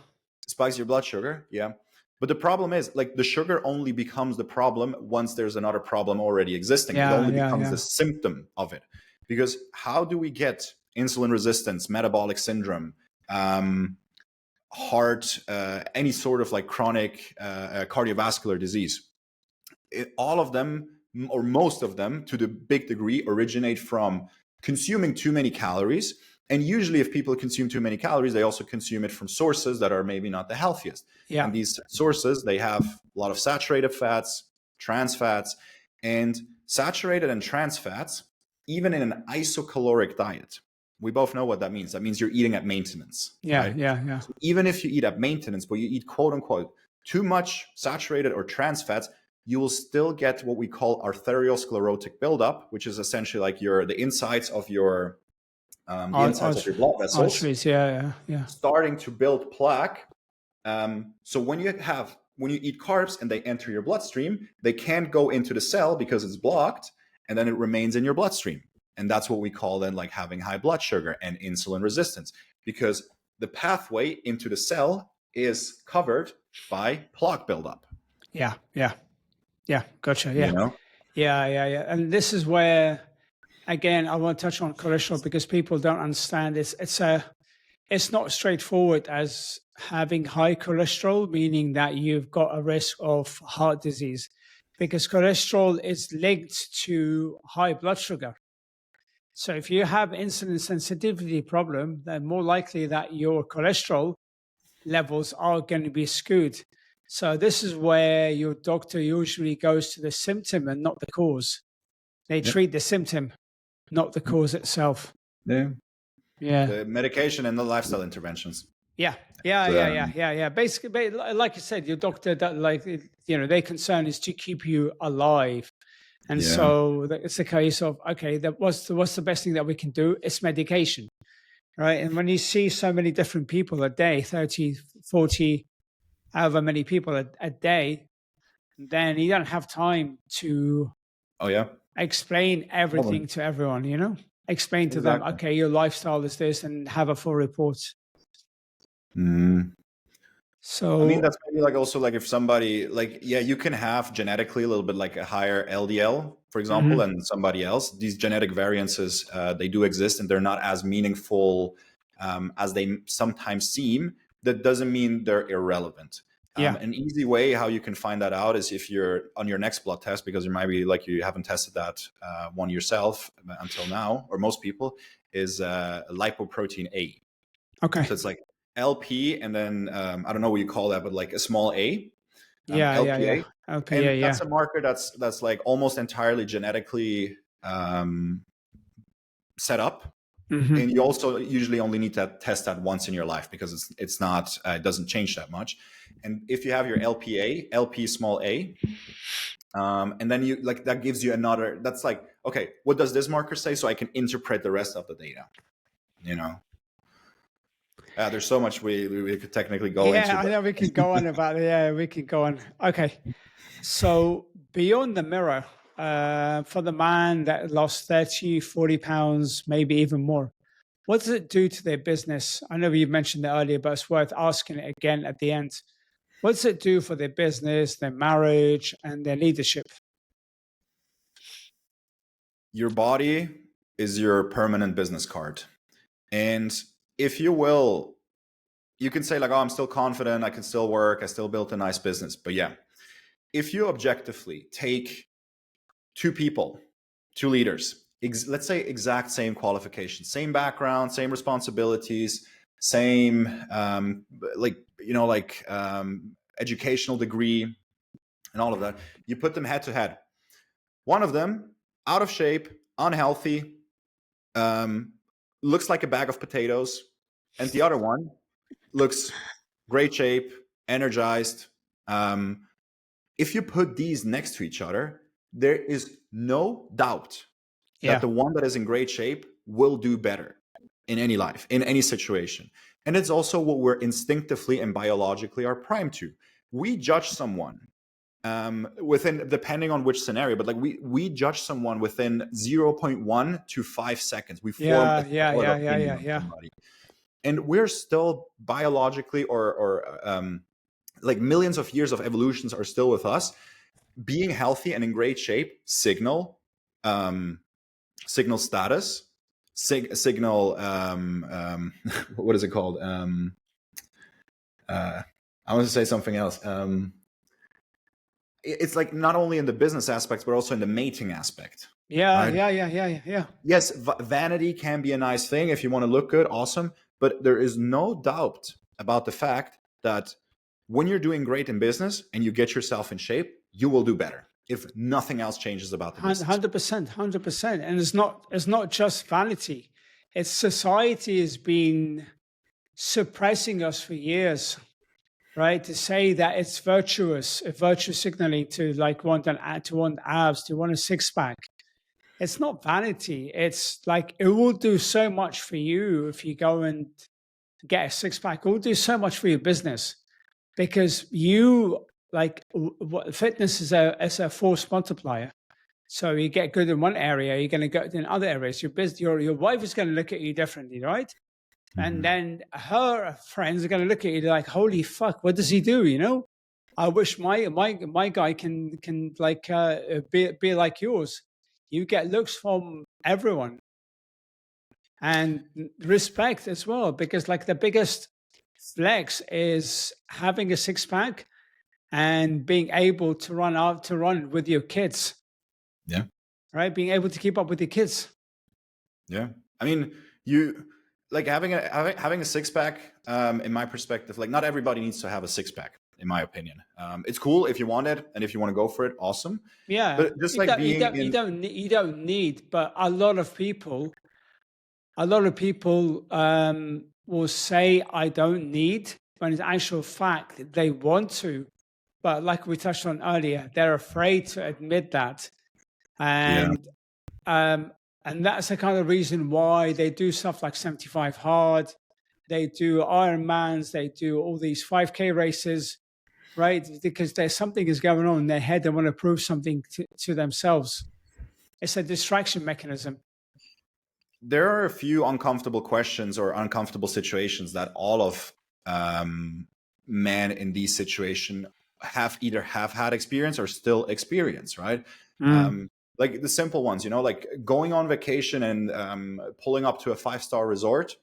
Spikes your blood sugar, yeah. But the problem is, like, the sugar only becomes the problem once there's another problem already existing. It Yeah. only Yeah. becomes the Yeah. symptom of it. Because how do we get insulin resistance, metabolic syndrome, heart, any sort of like chronic cardiovascular disease? All of them, or most of them, to the big degree, originate from consuming too many calories. And usually, if people consume too many calories, they also consume it from sources that are maybe not the healthiest. Yeah. And these sources, they have a lot of saturated fats, trans fats, and saturated and trans fats, even in an isocaloric diet. We both know what that means. That means you're eating at maintenance, Yeah. right? Yeah. Yeah. So even if you eat at maintenance, but you eat quote unquote too much saturated or trans fats, you will still get what we call arteriosclerotic buildup, which is essentially like the insides of your blood vessels Arteries. Yeah. Yeah. Yeah. starting to build plaque. So when you eat carbs and they enter your bloodstream, they can't go into the cell because it's blocked, and then it remains in your bloodstream. And that's what we call then like having high blood sugar and insulin resistance, because the pathway into the cell is covered by plaque buildup. Yeah. Yeah. Yeah. Gotcha. You Yeah. know? Yeah. Yeah. Yeah. And this is where, again, I want to touch on cholesterol, because people don't understand this. It's not straightforward as having high cholesterol, meaning that you've got a risk of heart disease, because cholesterol is linked to high blood sugar. So if you have insulin sensitivity problem, then more likely that your cholesterol levels are going to be skewed. So this is where your doctor usually goes to the symptom and not the cause. They Yep. treat the symptom, not the cause itself. Yeah. Yeah. The medication and the lifestyle interventions. Yeah. Yeah. Yeah. Yeah. Yeah. Yeah. Basically, like I said, your doctor, their concern is to keep you alive. And Yeah. so it's a case of, okay, what's the best thing that we can do? It's medication, right? And when you see so many different people a day, 30, 40, however many people a day, then you don't have time to Oh yeah. explain everything to everyone, explain to them, Exactly. okay, your lifestyle is this, and have a full report. Mm. So, I mean, that's maybe like also like if somebody like, yeah, you can have genetically a little bit like a higher LDL, for example, than somebody else. These genetic variances, they do exist, and they're not as meaningful as they sometimes seem. That doesn't mean they're irrelevant. Yeah. An easy way how you can find that out is if you're on your next blood test, because you might be like you haven't tested that one yourself until now, or most people, is lipoprotein A. Okay. So it's like LP, and then I don't know what you call that, but like a small a, Yeah. Yeah. Yeah. LPA, Okay. Yeah. and Yeah. that's a marker that's like almost entirely genetically set up. Hmm. And you also usually only need to test that once in your life because it's not it doesn't change that much. And if you have your LP small a, and then you like that gives you another. That's like, okay, what does this marker say? So I can interpret the rest of the data. You know, there's so much we could technically go Yeah. into, I but know we can go on about it. Yeah, we can go on. Okay. So beyond the mirror, for the man that lost 30, 40 pounds, maybe even more, what does it do to their business? I know you mentioned it earlier, but it's worth asking it again at the end. What does it do for their business, their marriage, and their leadership? your body is your permanent business card. And if you will, you can say like, oh, I'm still confident, I can still work, I still built a nice business. But yeah, if you objectively take two people, two leaders, let's say exact same qualifications, same background, same responsibilities, same educational degree and all of that, you put them head to head. One of them out of shape, unhealthy, um, looks like a bag of potatoes, and the other one looks great shape, energized. Um, if you put these next to each other, there is no doubt that Yeah. the one that is in great shape will do better in any life, in any situation. And it's also what we're instinctively and biologically are primed to. We judge someone within, depending on which scenario, but like we judge someone within 0.1 to 5 seconds. We form Yeah. a Yeah. solid Yeah. Yeah. opinion Yeah. on Yeah. somebody, and we're still biologically or like millions of years of evolutions are still with us. Being healthy and in great shape um, signal status, signal what is it called? I want to say something else. It's like not only in the business aspects, but also in the mating aspect, Yeah. right? Yeah. Yeah. Yeah. Yeah. Yeah. Yes, vanity can be a nice thing if you want to look good, awesome. But there is no doubt about the fact that when you're doing great in business and you get yourself in shape, you will do better if nothing else changes about the business. 100%, 100%. And it's not just vanity. It's society has been suppressing us for years, right? To say that it's virtuous, virtue signaling to like to want abs, to want a six pack. It's not vanity. It's like it will do so much for you if you go and get a six pack. It will do so much for your business because you like fitness is a force multiplier. So you get good in one area, you're going to go in other areas. Your wife is going to look at you differently, right? And Mhm. then her friends are going to look at you like, "Holy fuck, what does he do?" You know, I wish my guy can like be like yours. You get looks from everyone and respect as well, because like the biggest flex is having a six pack and being able to run with your kids, Yeah. right? Being able to keep up with your kids. Yeah. I mean, you like having a six pack. In my perspective, like not everybody needs to have a six pack. In my opinion, it's cool if you want it and if you want to go for it, awesome. Yeah, But just like being in, you don't need, but a lot of people will say I don't need, when in actual fact they want to. But like we touched on earlier, they're afraid to admit that, yeah, and um, and that's the kind of reason why they do stuff like 75 hard, they do Ironmans, they do all these 5K races, right? Because there's something is going on in their head. They want to prove something to themselves. It's a distraction mechanism. there are a few uncomfortable questions or uncomfortable situations that all of men in these situations have had experience or still experience, right? Mm. Like the simple ones, like going on vacation and pulling up to a 5-star resort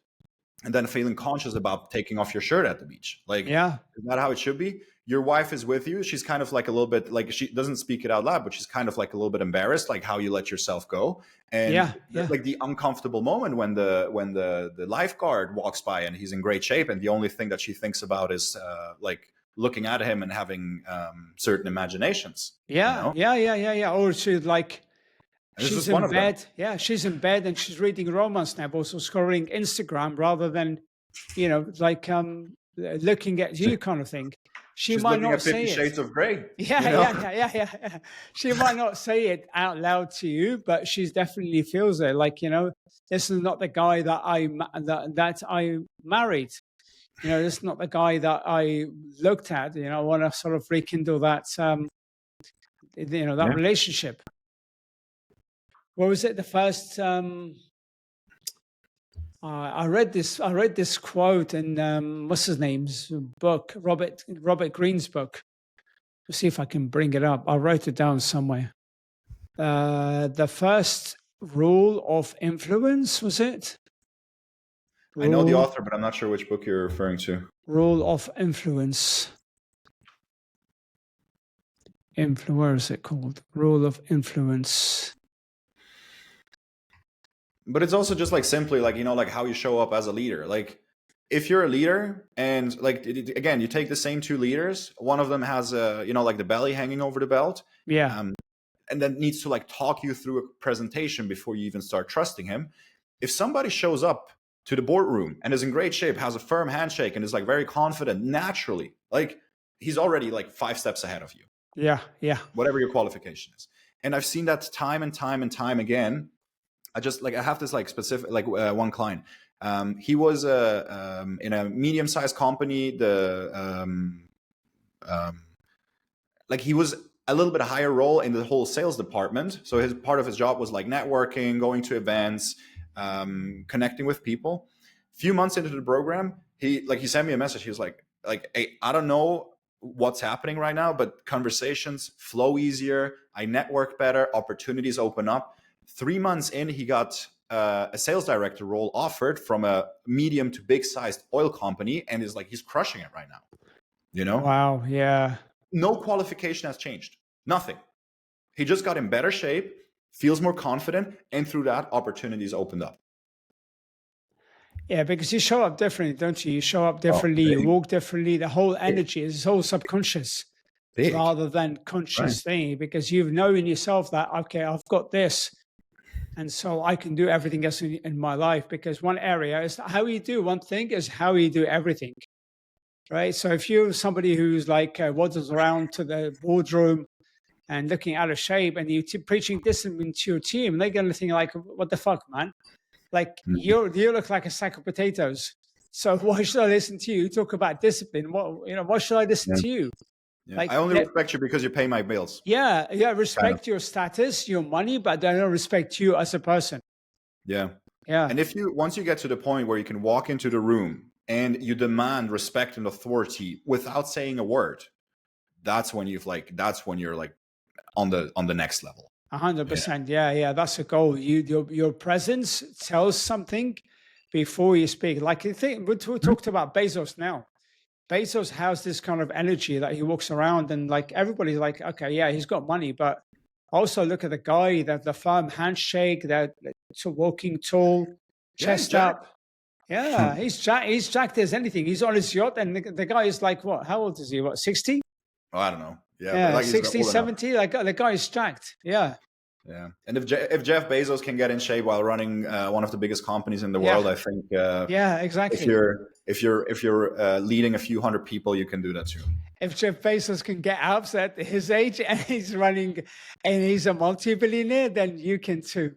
and then feeling conscious about taking off your shirt at the beach. Like, Yeah. is that how it should be? Your wife is with you. She's kind of like a little bit like, she doesn't speak it out loud, but she's kind of like a little bit embarrassed, like how you let yourself go. And Yeah. Yeah. like the uncomfortable moment when the lifeguard walks by and he's in great shape, and the only thing that she thinks about is like looking at him and having certain imaginations. Yeah. Yeah. Yeah. Yeah. Yeah. Or she's like, And this she's is one in of them. bed. Yeah. She's in bed and she's reading romance novels or scrolling Instagram rather than, like looking at you kind of thing. She She's might looking not at 50 say it. Shades of Grey. Yeah, yeah. She might not say it out loud to you, but she definitely feels it. Like, this is not the guy that that I married. This is not the guy that I looked at. I want to sort of rekindle that, that Yeah. relationship. What was it? The first. I read this quote in what's his name's book, Robert Greene's book. Let's see if I can bring it up. I wrote it down somewhere. The first rule of influence, was it? I know the author, but I'm not sure which book you're referring to. Rule of influence. Where is it called? Rule of influence. But it's also just like simply like, like how you show up as a leader. Like if you're a leader and like, again, you take the same two leaders, one of them has like the belly hanging over the belt. Yeah. And then needs to like talk you through a presentation before you even start trusting him. If somebody shows up to the boardroom and is in great shape, has a firm handshake, and is like very confident naturally, like he's already like 5 steps ahead of you. Yeah. Yeah. Whatever your qualification is. And I've seen that time and time and time again. I have this like specific, like one client. He was in a medium-sized company. He was a little bit higher role in the whole sales department. So part of his job was like networking, going to events, connecting with people. A few months into the program, he sent me a message. He was like, hey, I don't know what's happening right now, but conversations flow easier. I network better. Opportunities open up. 3 months in, he got a sales director role offered from a medium to big sized oil company, and he's crushing it right now. Wow. Yeah. No qualification has changed. Nothing. He just got in better shape, feels more confident, and through that, opportunities opened up. Yeah, because you show up differently, don't you? You show up differently, you walk differently. The whole energy is all subconscious rather than conscious thing, because you know in yourself that, okay, I've got this. And so I can do everything else in my life, because one area is how you do one thing is how you do everything. Right. So if you're somebody who's like waddles around to the boardroom and looking out of shape, and you're preaching discipline to your team, they're going to think like, what the fuck, man? Like you look like a sack of potatoes. So why should I listen to you talk about discipline? Why should I listen to you? Yeah. Like, I only respect you because you pay my bills. Yeah. Respect your status, your money, but I don't respect you as a person. Yeah. Yeah. And once you get to the point where you can walk into the room and you demand respect and authority without saying a word, that's when you're like on the next level. 100%. Yeah. That's a goal. Your presence tells something before you speak. Like I think we talked about Bezos now. Bezos has this kind of energy that he walks around and like everybody's like, okay, yeah, he's got money, but also look at the guy, that the firm handshake, that walking tall, chest up. Yeah, he's jacked as anything. He's on his yacht, and the guy is like, what? How old is he? What, 60? Oh, I don't know. Yeah, like 60, 70. Like the guy is jacked. Yeah. Yeah, and if Jeff Bezos can get in shape while running one of the biggest companies in the world, I think. Yeah, exactly. If you're leading a few hundred people, you can do that too. If Jeff Bezos can get abs at his age and he's running, and he's a multi-billionaire, then you can too.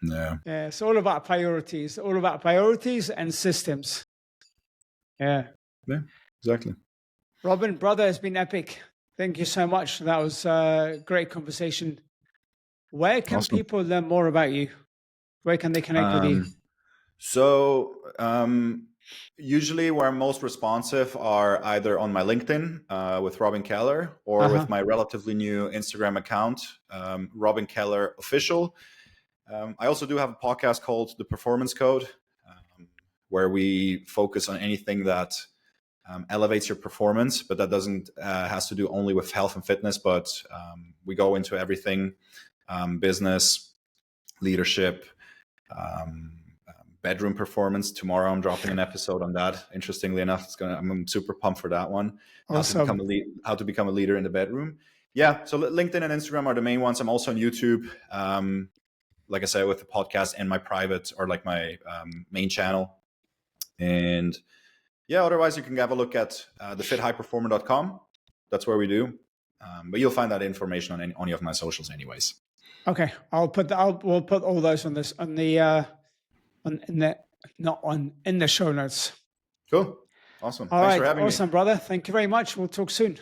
Yeah. Yeah, it's all about priorities. All about priorities and systems. Yeah. Yeah, exactly. Robin, brother, has been epic. Thank you so much. That was a great conversation. Where can people learn more about you? Where can they connect with you? So usually where I'm most responsive are either on my LinkedIn with Robin Keller, or with my relatively new Instagram account, Robin Keller Official. I also do have a podcast called The Performance Code, where we focus on anything that elevates your performance, but that doesn't has to do only with health and fitness, but we go into everything, business, leadership, bedroom performance. Tomorrow I'm dropping an episode on that. Interestingly enough, I'm super pumped for that one. Awesome. How to become a leader in the bedroom. Yeah, so LinkedIn and Instagram are the main ones. I'm also on YouTube, like I said, with the podcast and my private, or like my main channel. And yeah, otherwise you can have a look at thefithighperformer.com. That's where we do. But you'll find that information on any of my socials anyways. Okay, we'll put all those on this on the in the show notes. Cool. Awesome. All Thanks right, for having me. awesome, brother. Thank you very much. We'll talk soon.